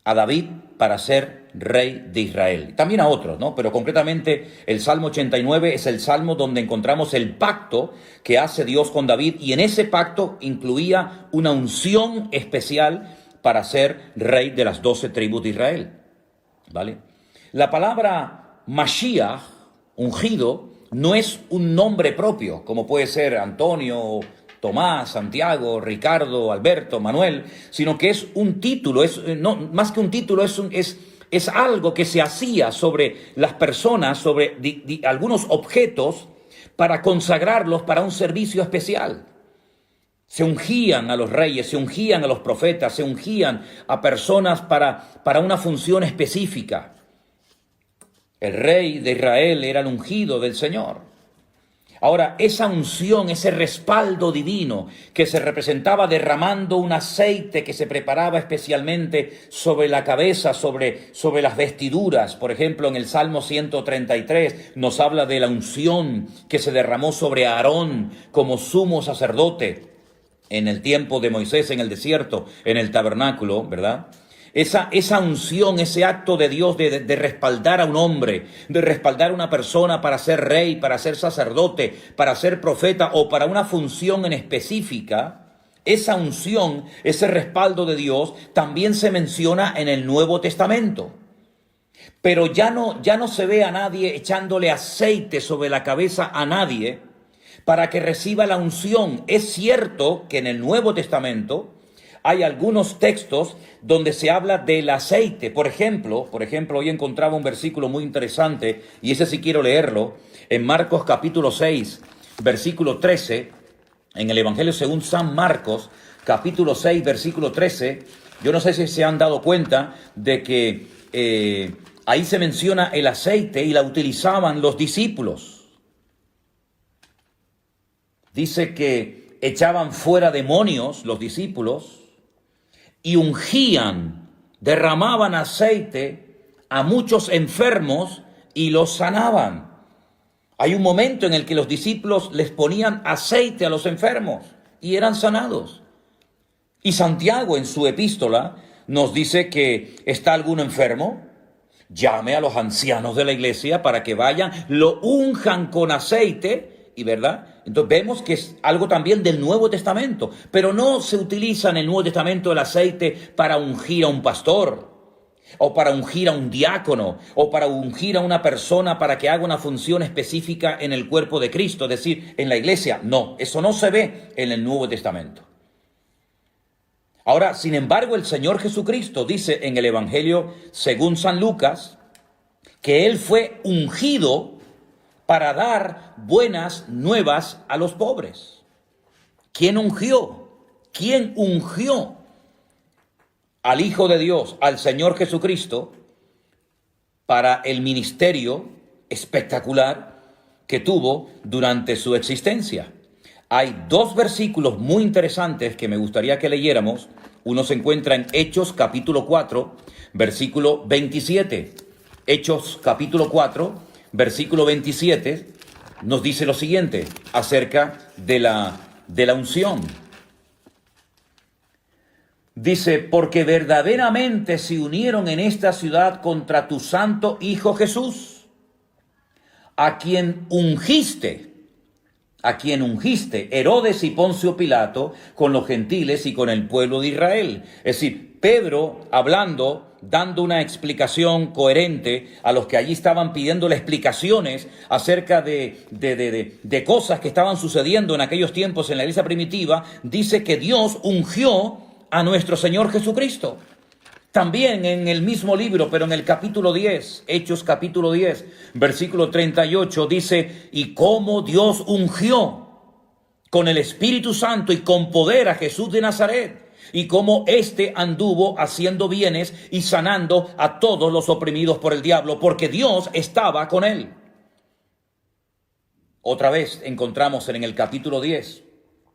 a David para ser rey de Israel. También a otros, ¿no? Pero concretamente el Salmo 89 es el salmo donde encontramos el pacto que hace Dios con David, y en ese pacto incluía una unción especial para ser rey de las 12 tribus de Israel, ¿vale? La palabra Mashiach, ungido, no es un nombre propio, como puede ser Antonio, Tomás, Santiago, Ricardo, Alberto, Manuel, sino que es un título, más que un título, es algo que se hacía sobre las personas, sobre algunos objetos, para consagrarlos para un servicio especial. Se ungían a los reyes, se ungían a los profetas, se ungían a personas para una función específica. El rey de Israel era el ungido del Señor. Ahora, esa unción, ese respaldo divino que se representaba derramando un aceite que se preparaba especialmente sobre la cabeza, sobre las vestiduras. Por ejemplo, en el Salmo 133 nos habla de la unción que se derramó sobre Aarón como sumo sacerdote en el tiempo de Moisés en el desierto, en el tabernáculo, ¿verdad? Esa unción, ese acto de Dios de respaldar a un hombre, de respaldar a una persona para ser rey, para ser sacerdote, para ser profeta o para una función en específica, esa unción, ese respaldo de Dios también se menciona en el Nuevo Testamento. Pero ya no se ve a nadie echándole aceite sobre la cabeza a nadie para que reciba la unción. Es cierto que en el Nuevo Testamento hay algunos textos donde se habla del aceite. Por ejemplo, hoy encontraba un versículo muy interesante, y ese sí quiero leerlo, en Marcos capítulo 6, versículo 13, en el Evangelio según San Marcos, capítulo 6, versículo 13, yo no sé si se han dado cuenta de que ahí se menciona el aceite y la utilizaban los discípulos. Dice que echaban fuera demonios los discípulos, y ungían, derramaban aceite a muchos enfermos y los sanaban. Hay un momento en el que los discípulos les ponían aceite a los enfermos y eran sanados. Y Santiago en su epístola nos dice que está alguno enfermo, llame a los ancianos de la iglesia para que vayan, lo unjan con aceite, y verdad. Entonces vemos que es algo también del Nuevo Testamento, pero no se utiliza en el Nuevo Testamento el aceite para ungir a un pastor, o para ungir a un diácono, o para ungir a una persona para que haga una función específica en el cuerpo de Cristo, es decir, en la iglesia. No, eso no se ve en el Nuevo Testamento. Ahora, sin embargo, el Señor Jesucristo dice en el Evangelio según San Lucas que Él fue ungido para dar buenas nuevas a los pobres. ¿Quién ungió? ¿Quién ungió al Hijo de Dios, al Señor Jesucristo, para el ministerio espectacular que tuvo durante su existencia? Hay dos versículos muy interesantes que me gustaría que leyéramos. Uno se encuentra en Hechos capítulo 4, versículo 27. Hechos capítulo 4, versículo 27, nos dice lo siguiente acerca de la unción. Dice, porque verdaderamente se unieron en esta ciudad contra tu santo Hijo Jesús, a quien ungiste, Herodes y Poncio Pilato, con los gentiles y con el pueblo de Israel. Es decir, Pedro hablando, dando una explicación coherente a los que allí estaban pidiéndole explicaciones acerca de cosas que estaban sucediendo en aquellos tiempos en la iglesia primitiva, dice que Dios ungió a nuestro Señor Jesucristo. También en el mismo libro, pero en el capítulo 10, Hechos capítulo 10, versículo 38, dice, y cómo Dios ungió con el Espíritu Santo y con poder a Jesús de Nazaret, y cómo éste anduvo haciendo bienes y sanando a todos los oprimidos por el diablo, porque Dios estaba con él. Otra vez encontramos en el capítulo 10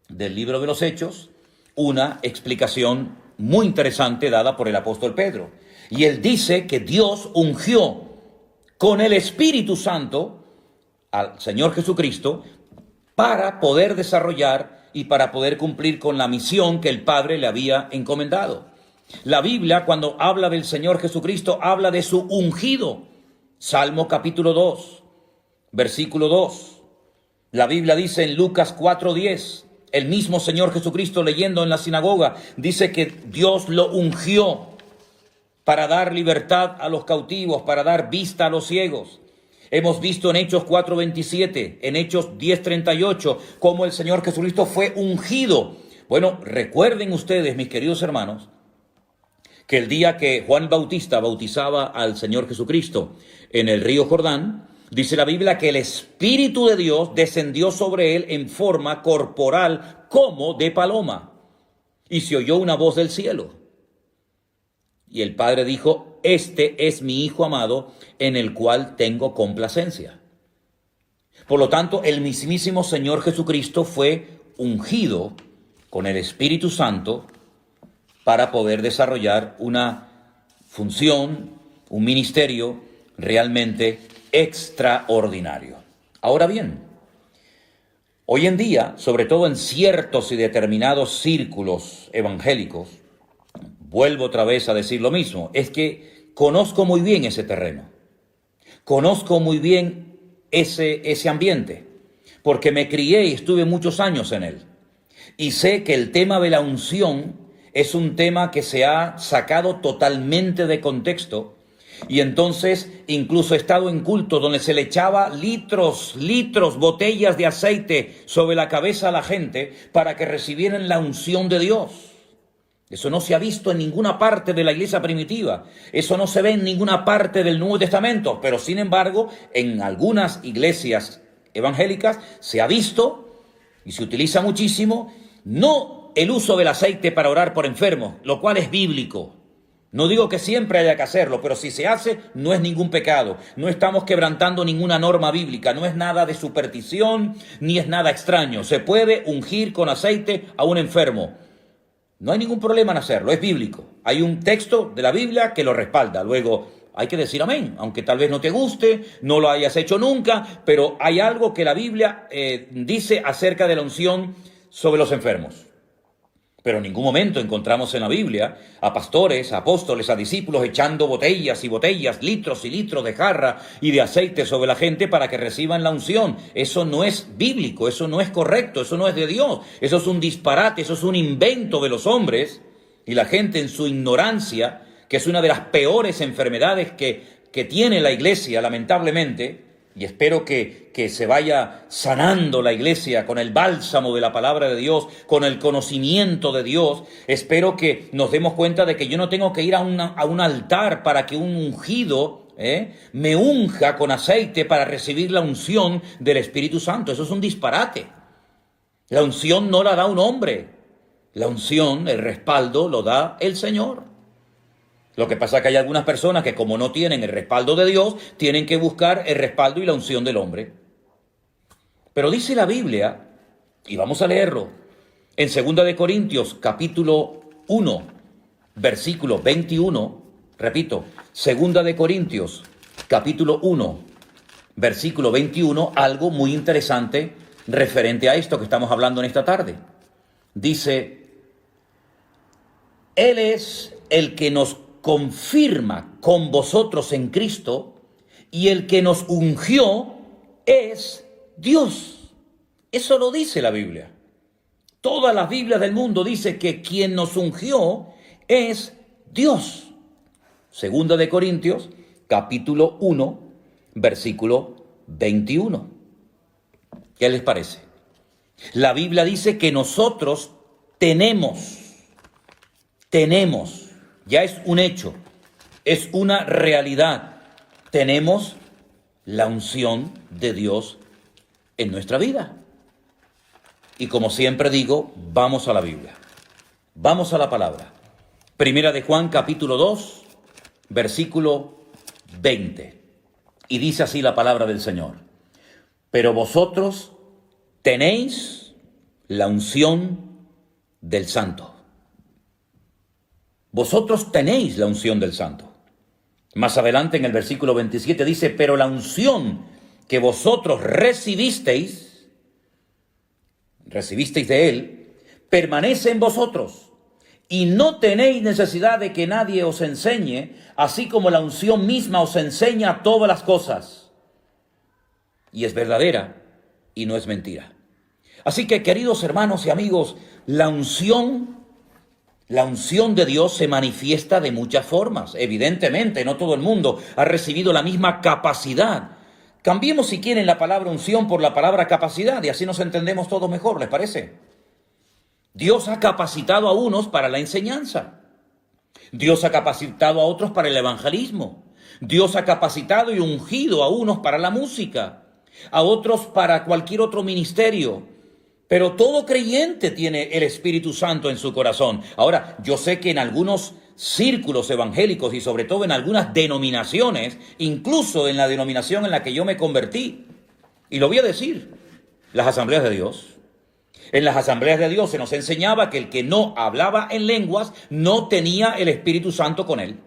del libro de los Hechos una explicación muy interesante dada por el apóstol Pedro. Y él dice que Dios ungió con el Espíritu Santo al Señor Jesucristo para poder desarrollar y para poder cumplir con la misión que el Padre le había encomendado. La Biblia, cuando habla del Señor Jesucristo, habla de su ungido. Salmo capítulo 2, versículo 2. La Biblia dice en Lucas 4:10, el mismo Señor Jesucristo leyendo en la sinagoga, dice que Dios lo ungió para dar libertad a los cautivos, para dar vista a los ciegos. Hemos visto en Hechos 4:27, en Hechos 10:38, cómo el Señor Jesucristo fue ungido. Bueno, recuerden ustedes, mis queridos hermanos, que el día que Juan Bautista bautizaba al Señor Jesucristo en el río Jordán, dice la Biblia que el Espíritu de Dios descendió sobre él en forma corporal como de paloma. Y se oyó una voz del cielo. Y el Padre dijo, este es mi Hijo amado, en el cual tengo complacencia. Por lo tanto, el mismísimo Señor Jesucristo fue ungido con el Espíritu Santo para poder desarrollar una función, un ministerio realmente extraordinario. Ahora bien, hoy en día, sobre todo en ciertos y determinados círculos evangélicos, vuelvo otra vez a decir lo mismo, es que conozco muy bien ese terreno, conozco muy bien ese ambiente, porque me crié y estuve muchos años en él, y sé que el tema de la unción es un tema que se ha sacado totalmente de contexto. Y entonces incluso he estado en culto donde se le echaba litros, botellas de aceite sobre la cabeza a la gente para que recibieran la unción de Dios. Eso no se ha visto en ninguna parte de la iglesia primitiva. Eso no se ve en ninguna parte del Nuevo Testamento. Pero sin embargo, en algunas iglesias evangélicas se ha visto y se utiliza muchísimo, no el uso del aceite para orar por enfermos, lo cual es bíblico. No digo que siempre haya que hacerlo, pero si se hace, no es ningún pecado. No estamos quebrantando ninguna norma bíblica. No es nada de superstición, ni es nada extraño. Se puede ungir con aceite a un enfermo. No hay ningún problema en hacerlo, es bíblico. Hay un texto de la Biblia que lo respalda. Luego, hay que decir amén, aunque tal vez no te guste, no lo hayas hecho nunca, pero hay algo que la Biblia dice acerca de la unción sobre los enfermos. Pero en ningún momento encontramos en la Biblia a pastores, a apóstoles, a discípulos echando botellas y botellas, litros y litros de jarra y de aceite sobre la gente para que reciban la unción. Eso no es bíblico, eso no es correcto, eso no es de Dios. Eso es un disparate, eso es un invento de los hombres. Y la gente en su ignorancia, que es una de las peores enfermedades que tiene la iglesia, lamentablemente, y espero que se vaya sanando la iglesia con el bálsamo de la palabra de Dios, con el conocimiento de Dios. Espero que nos demos cuenta de que yo no tengo que ir a un altar para que un ungido me unja con aceite para recibir la unción del Espíritu Santo. Eso es un disparate. La unción no la da un hombre. La unción, el respaldo, lo da el Señor. Lo que pasa es que hay algunas personas que, como no tienen el respaldo de Dios, tienen que buscar el respaldo y la unción del hombre. Pero dice la Biblia, y vamos a leerlo, en 2 de Corintios, capítulo 1, versículo 21, repito, 2 de Corintios, capítulo 1, versículo 21, algo muy interesante referente a esto que estamos hablando en esta tarde. Dice, Él es el que nos confirma con vosotros en Cristo, y el que nos ungió es Dios. Eso lo dice la Biblia. Todas las Biblias del mundo dice que quien nos ungió es Dios. 2 de Corintios, capítulo 1, versículo 21. ¿Qué les parece? La Biblia dice que nosotros tenemos, ya es un hecho, es una realidad. Tenemos la unción de Dios en nuestra vida. Y como siempre digo, vamos a la Biblia. Vamos a la palabra. Primera de Juan, capítulo 2, versículo 20. Y dice así la palabra del Señor. Pero vosotros tenéis la unción del Santo. Vosotros tenéis la unción del Santo. Más adelante en el versículo 27 dice, pero la unción que vosotros recibisteis de Él, permanece en vosotros, y no tenéis necesidad de que nadie os enseñe, así como la unción misma os enseña todas las cosas. Y es verdadera y no es mentira. Así que, queridos hermanos y amigos, la unción de Dios se manifiesta de muchas formas. Evidentemente, no todo el mundo ha recibido la misma capacidad. Cambiemos, si quieren, la palabra unción por la palabra capacidad y así nos entendemos todos mejor, ¿les parece? Dios ha capacitado a unos para la enseñanza. Dios ha capacitado a otros para el evangelismo. Dios ha capacitado y ungido a unos para la música, a otros para cualquier otro ministerio. Pero todo creyente tiene el Espíritu Santo en su corazón. Ahora, yo sé que en algunos círculos evangélicos y sobre todo en algunas denominaciones, incluso en la denominación en la que yo me convertí, y lo voy a decir, las asambleas de Dios. En las asambleas de Dios se nos enseñaba que el que no hablaba en lenguas no tenía el Espíritu Santo con él.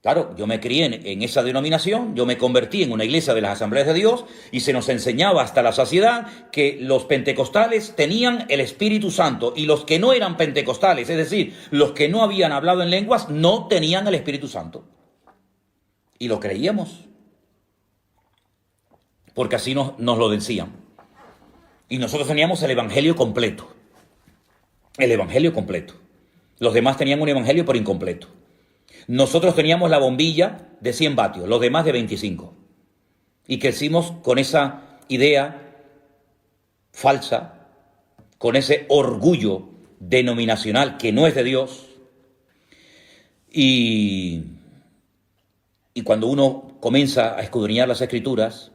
Claro, yo me crié en esa denominación, yo me convertí en una iglesia de las asambleas de Dios y se nos enseñaba hasta la saciedad que los pentecostales tenían el Espíritu Santo y los que no eran pentecostales, es decir, los que no habían hablado en lenguas, no tenían el Espíritu Santo. Y lo creíamos, porque así nos lo decían. Y nosotros teníamos el evangelio completo, el evangelio completo. Los demás tenían un evangelio por incompleto. Nosotros teníamos la bombilla de 100 vatios, los demás de 25. Y crecimos con esa idea falsa, con ese orgullo denominacional que no es de Dios. Y cuando uno comienza a escudriñar las Escrituras,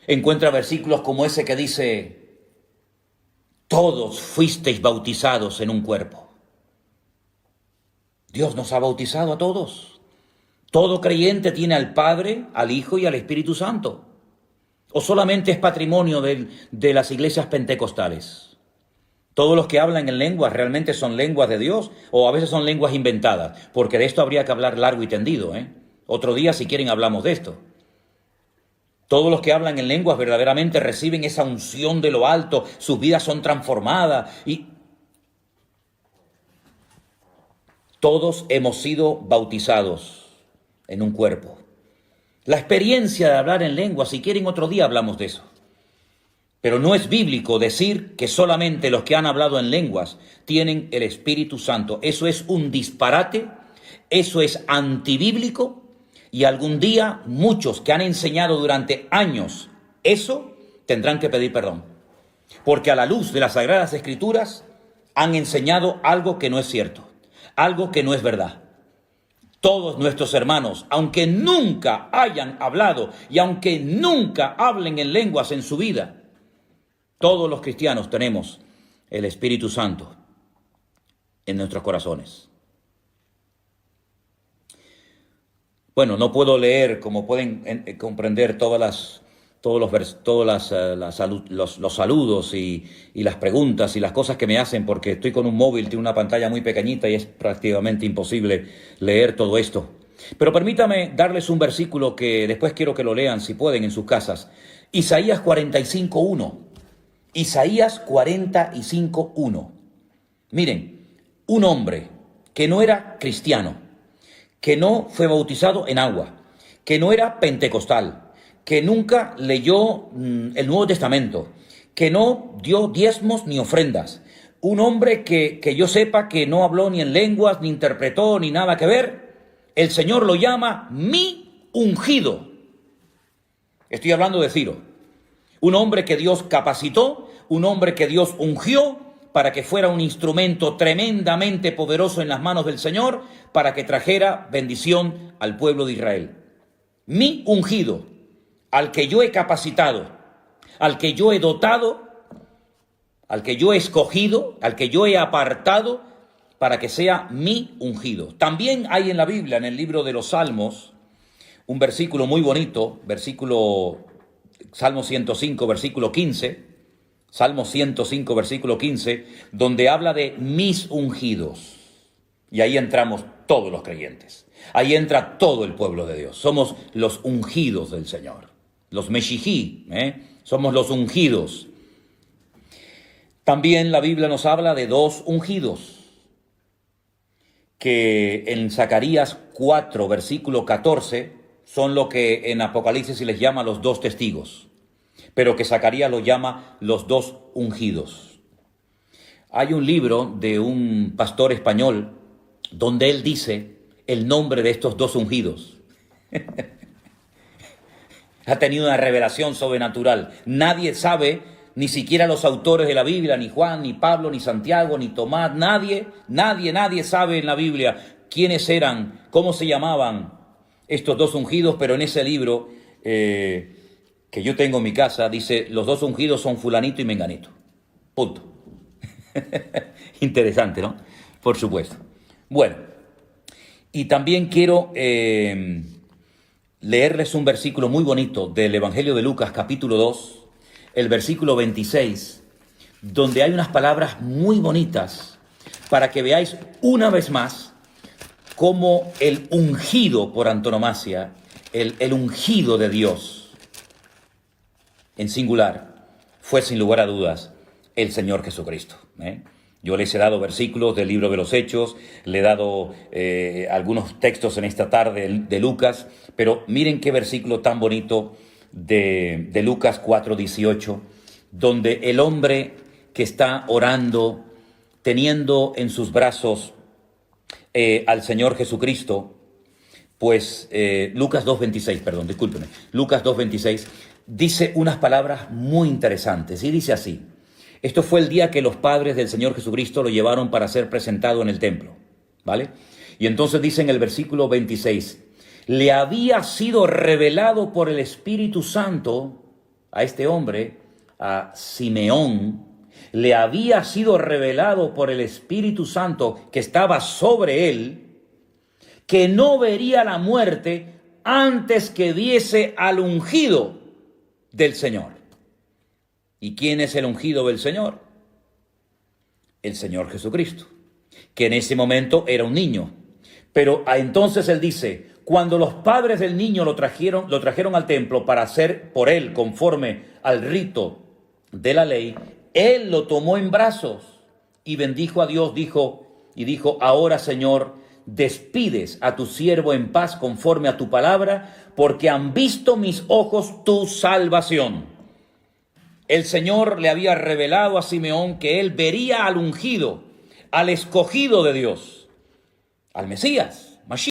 encuentra versículos como ese que dice, todos fuisteis bautizados en un cuerpo. Dios nos ha bautizado a todos. Todo creyente tiene al Padre, al Hijo y al Espíritu Santo. ¿O solamente es patrimonio de las iglesias pentecostales? Todos los que hablan en lenguas realmente son lenguas de Dios o a veces son lenguas inventadas, porque de esto habría que hablar largo y tendido, Otro día, si quieren, hablamos de esto. Todos los que hablan en lenguas verdaderamente reciben esa unción de lo alto, sus vidas son transformadas y todos hemos sido bautizados en un cuerpo. La experiencia de hablar en lenguas, si quieren, otro día hablamos de eso. Pero no es bíblico decir que solamente los que han hablado en lenguas tienen el Espíritu Santo. Eso es un disparate, eso es antibíblico, y algún día muchos que han enseñado durante años eso tendrán que pedir perdón. Porque a la luz de las Sagradas Escrituras han enseñado algo que no es cierto, algo que no es verdad. Todos nuestros hermanos, aunque nunca hayan hablado y aunque nunca hablen en lenguas en su vida, todos los cristianos tenemos el Espíritu Santo en nuestros corazones. Bueno, no puedo leer, como pueden comprender, todos los saludos y las preguntas y las cosas que me hacen, porque estoy con un móvil, tiene una pantalla muy pequeñita y es prácticamente imposible leer todo esto. Pero permítame darles un versículo que después quiero que lo lean, si pueden, en sus casas. Isaías 45:1. Isaías 45:1. Miren, un hombre que no era cristiano, que no fue bautizado en agua, que no era pentecostal, que nunca leyó el Nuevo Testamento, que no dio diezmos ni ofrendas, un hombre que yo sepa que no habló ni en lenguas, ni interpretó, ni nada que ver, el Señor lo llama mi ungido. Estoy hablando de Ciro. Un hombre que Dios capacitó, un hombre que Dios ungió para que fuera un instrumento tremendamente poderoso en las manos del Señor, para que trajera bendición al pueblo de Israel. Mi ungido, al que yo he capacitado, al que yo he dotado, al que yo he escogido, al que yo he apartado, para que sea mi ungido. También hay en la Biblia, en el libro de los Salmos, un versículo muy bonito, Salmo 105, versículo 15, Salmo 105, versículo 15, donde habla de mis ungidos. Y ahí entramos todos los creyentes. Ahí entra todo el pueblo de Dios. Somos los ungidos del Señor. Los Meshijí, somos los ungidos. También la Biblia nos habla de dos ungidos, que en Zacarías 4, versículo 14, son lo que en Apocalipsis se les llama los dos testigos, pero que Zacarías los llama los dos ungidos. Hay un libro de un pastor español donde él dice el nombre de estos dos ungidos. Ha tenido una revelación sobrenatural. Nadie sabe, ni siquiera los autores de la Biblia, ni Juan, ni Pablo, ni Santiago, ni Tomás, nadie sabe en la Biblia quiénes eran, cómo se llamaban estos dos ungidos, pero en ese libro que yo tengo en mi casa dice los dos ungidos son fulanito y menganito. Punto. Interesante, ¿no? Por supuesto. Bueno, y también quiero leerles un versículo muy bonito del Evangelio de Lucas, capítulo 2, el versículo 26, donde hay unas palabras muy bonitas para que veáis una vez más cómo el ungido por antonomasia, el ungido de Dios, en singular, fue sin lugar a dudas el Señor Jesucristo. Yo les he dado versículos del libro de los Hechos, le he dado algunos textos en esta tarde de Lucas, pero miren qué versículo tan bonito de Lucas 4:18, donde el hombre que está orando, teniendo en sus brazos al Señor Jesucristo, pues Lucas 2:26, perdón, discúlpenme, Lucas 2:26, dice unas palabras muy interesantes y dice así: esto fue el día que los padres del Señor Jesucristo lo llevaron para ser presentado en el templo, ¿vale? Y entonces dice en el versículo 26, le había sido revelado por el Espíritu Santo a este hombre, a Simeón, le había sido revelado por el Espíritu Santo que estaba sobre él, que no vería la muerte antes que viese al ungido del Señor. ¿Y quién es el ungido del Señor? El Señor Jesucristo, que en ese momento era un niño. Pero entonces él dice, Cuando los padres del niño lo trajeron al templo para hacer por él conforme al rito de la ley, él lo tomó en brazos y bendijo a Dios, dijo, ahora, Señor, despides a tu siervo en paz conforme a tu palabra, porque han visto mis ojos tu salvación. El Señor le había revelado a Simeón que él vería al ungido, al escogido de Dios, al Mesías, Mashiach.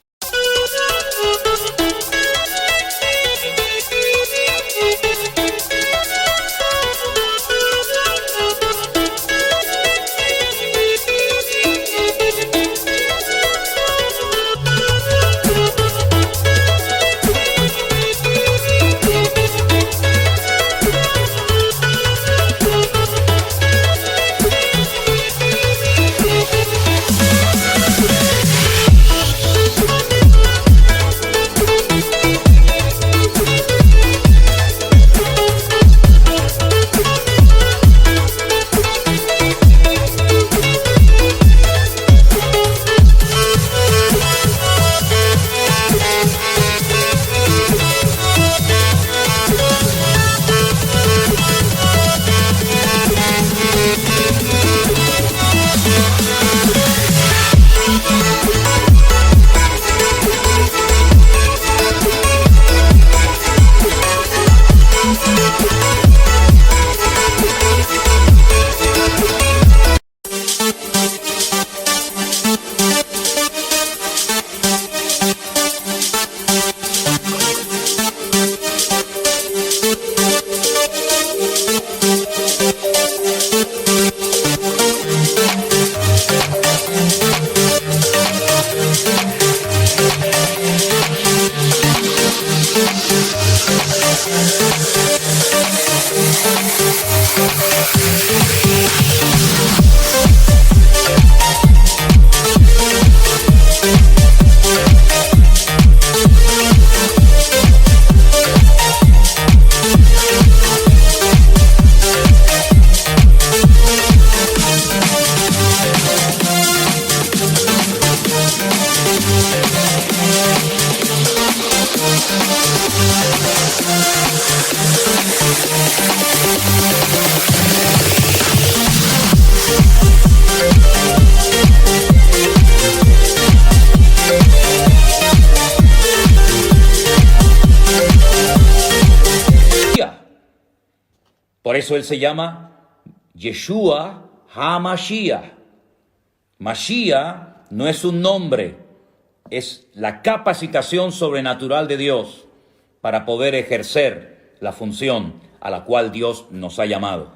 Por eso él se llama Yeshua HaMashiach. Mashiach no es un nombre, es la capacitación sobrenatural de Dios para poder ejercer la función a la cual Dios nos ha llamado.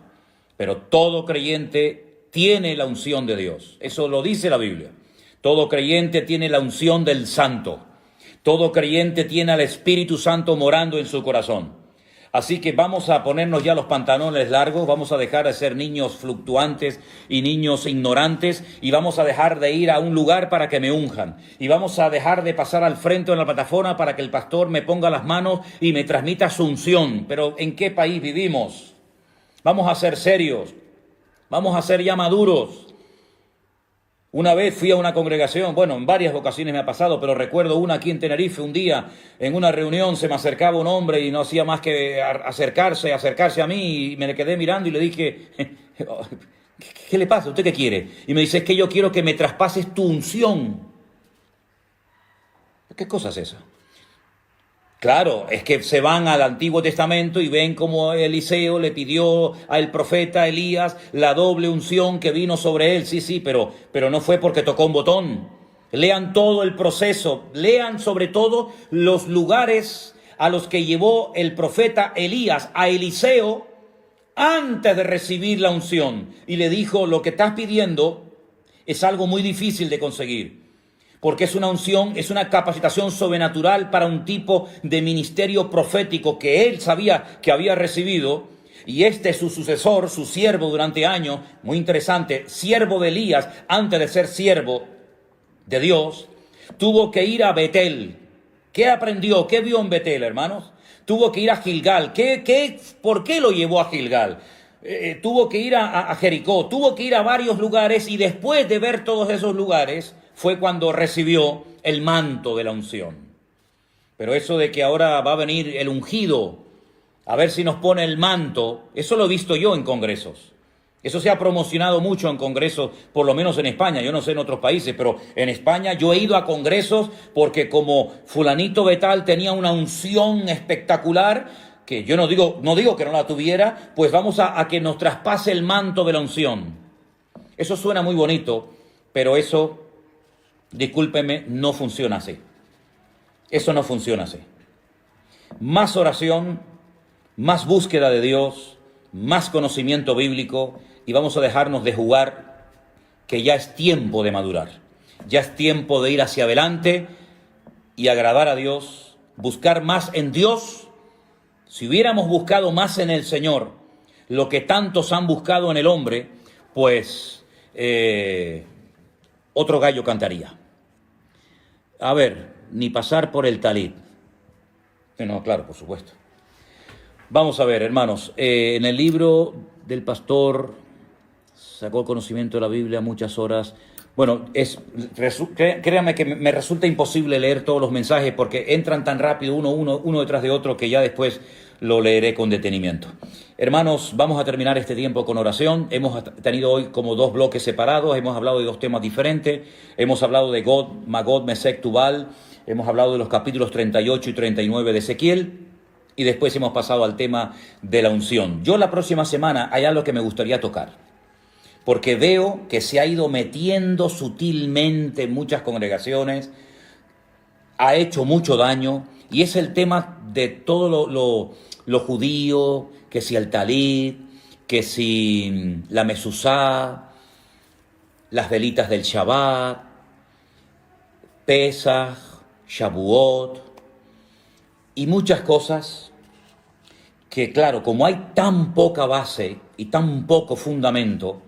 Pero todo creyente tiene la unción de Dios. Eso lo dice la Biblia. Todo creyente tiene la unción del Santo. Todo creyente tiene al Espíritu Santo morando en su corazón. Así que vamos a ponernos ya los pantalones largos, vamos a dejar de ser niños fluctuantes y niños ignorantes y vamos a dejar de ir a un lugar para que me unjan y vamos a dejar de pasar al frente de la plataforma para que el pastor me ponga las manos y me transmita su unción. Pero ¿en qué país vivimos? Vamos a ser serios, vamos a ser ya maduros. Una vez fui a una congregación, bueno, en varias ocasiones me ha pasado, pero recuerdo una aquí en Tenerife, un día, en una reunión se me acercaba un hombre y no hacía más que acercarse a mí y me le quedé mirando y le dije, ¿qué le pasa? ¿Usted qué quiere? Y me dice, es que yo quiero que me traspases tu unción. ¿Qué cosa es esa? Claro, es que se van al Antiguo Testamento y ven cómo Eliseo le pidió al profeta Elías la doble unción que vino sobre él. Sí, pero no fue porque tocó un botón. Lean todo el proceso, lean sobre todo los lugares a los que llevó el profeta Elías a Eliseo antes de recibir la unción. Y le dijo, lo que estás pidiendo es algo muy difícil de conseguir. Porque es una unción, es una capacitación sobrenatural para un tipo de ministerio profético que él sabía que había recibido. Y este es su sucesor, su siervo durante años, muy interesante, siervo de Elías, antes de ser siervo de Dios, tuvo que ir a Betel. ¿Qué aprendió? ¿Qué vio en Betel, hermanos? Tuvo que ir a Gilgal. ¿Por qué lo llevó a Gilgal? Tuvo que ir a Jericó, tuvo que ir a varios lugares y después de ver todos esos lugares fue cuando recibió el manto de la unción. Pero eso de que ahora va a venir el ungido, a ver si nos pone el manto, eso lo he visto yo en congresos. Eso se ha promocionado mucho en congresos, por lo menos en España, yo no sé en otros países, pero en España yo he ido a congresos porque como fulanito de tal tenía una unción espectacular, que yo no digo que no la tuviera, pues vamos a que nos traspase el manto de la unción. Eso suena muy bonito, pero eso, discúlpeme, no funciona así. Eso no funciona así. Más oración, más búsqueda de Dios, más conocimiento bíblico, y vamos a dejarnos de jugar, que ya es tiempo de madurar. Ya es tiempo de ir hacia adelante y agradar a Dios, buscar más en Dios. Si hubiéramos buscado más en el Señor lo que tantos han buscado en el hombre, pues otro gallo cantaría. A ver, ni pasar por el talit. No, claro, por supuesto. Vamos a ver, hermanos, en el libro del pastor sacó el conocimiento de la Biblia muchas horas. Bueno, créanme que me resulta imposible leer todos los mensajes porque entran tan rápido uno detrás de otro que ya después lo leeré con detenimiento. Hermanos, vamos a terminar este tiempo con oración. Hemos tenido hoy como 2 bloques separados, hemos hablado de 2 temas diferentes. Hemos hablado de Gog, Magog, Mesec, Tubal. Hemos hablado de los capítulos 38 y 39 de Ezequiel. Y después hemos pasado al tema de la unción. Yo la próxima semana hay algo que me gustaría tocar, porque veo que se ha ido metiendo sutilmente en muchas congregaciones, ha hecho mucho daño, y es el tema de todo lo judío, que si el talit, que si la mezuzá, las velitas del Shabbat, Pesaj, Shavuot, y muchas cosas que, claro, como hay tan poca base y tan poco fundamento,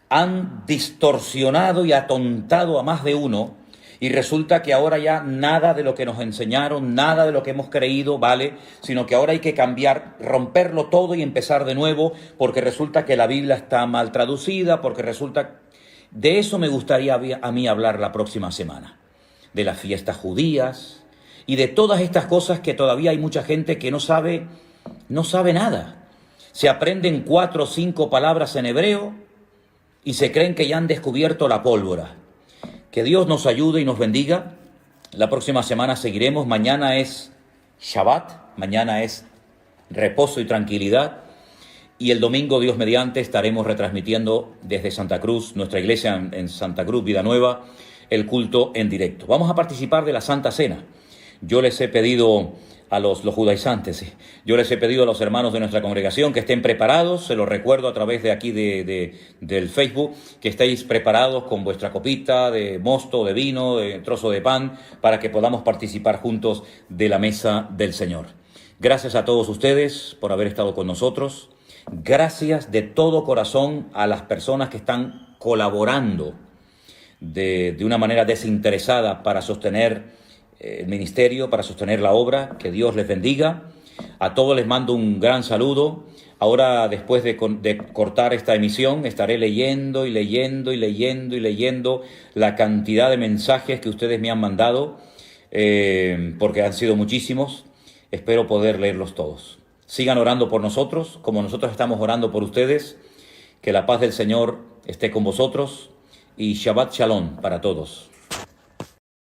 han distorsionado y atontado a más de uno, y resulta que ahora ya nada de lo que nos enseñaron, nada de lo que hemos creído vale, sino que ahora hay que cambiar, romperlo todo y empezar de nuevo, porque resulta que la Biblia está mal traducida, porque resulta... De eso me gustaría a mí hablar la próxima semana, de las fiestas judías y de todas estas cosas que todavía hay mucha gente que no sabe nada. Se aprenden 4 o 5 palabras en hebreo y se creen que ya han descubierto la pólvora. Que Dios nos ayude y nos bendiga. La próxima semana seguiremos. Mañana es Shabbat, mañana es reposo y tranquilidad. Y el domingo, Dios mediante, estaremos retransmitiendo desde Santa Cruz, nuestra iglesia en Santa Cruz, Vida Nueva, el culto en directo. Vamos a participar de la Santa Cena. Yo les he pedido a los judaizantes, ¿sí? Yo les he pedido a los hermanos de nuestra congregación que estén preparados, se los recuerdo a través de aquí del Facebook, que estéis preparados con vuestra copita de mosto, de vino, de trozo de pan, para que podamos participar juntos de la mesa del Señor. Gracias a todos ustedes por haber estado con nosotros. Gracias de todo corazón a las personas que están colaborando de una manera desinteresada para sostener el ministerio, para sostener la obra. Que Dios les bendiga. A todos les mando un gran saludo. Ahora, después de cortar esta emisión, estaré leyendo la cantidad de mensajes que ustedes me han mandado, porque han sido muchísimos. Espero poder leerlos todos. Sigan orando por nosotros, como nosotros estamos orando por ustedes. Que la paz del Señor esté con vosotros y Shabbat Shalom para todos.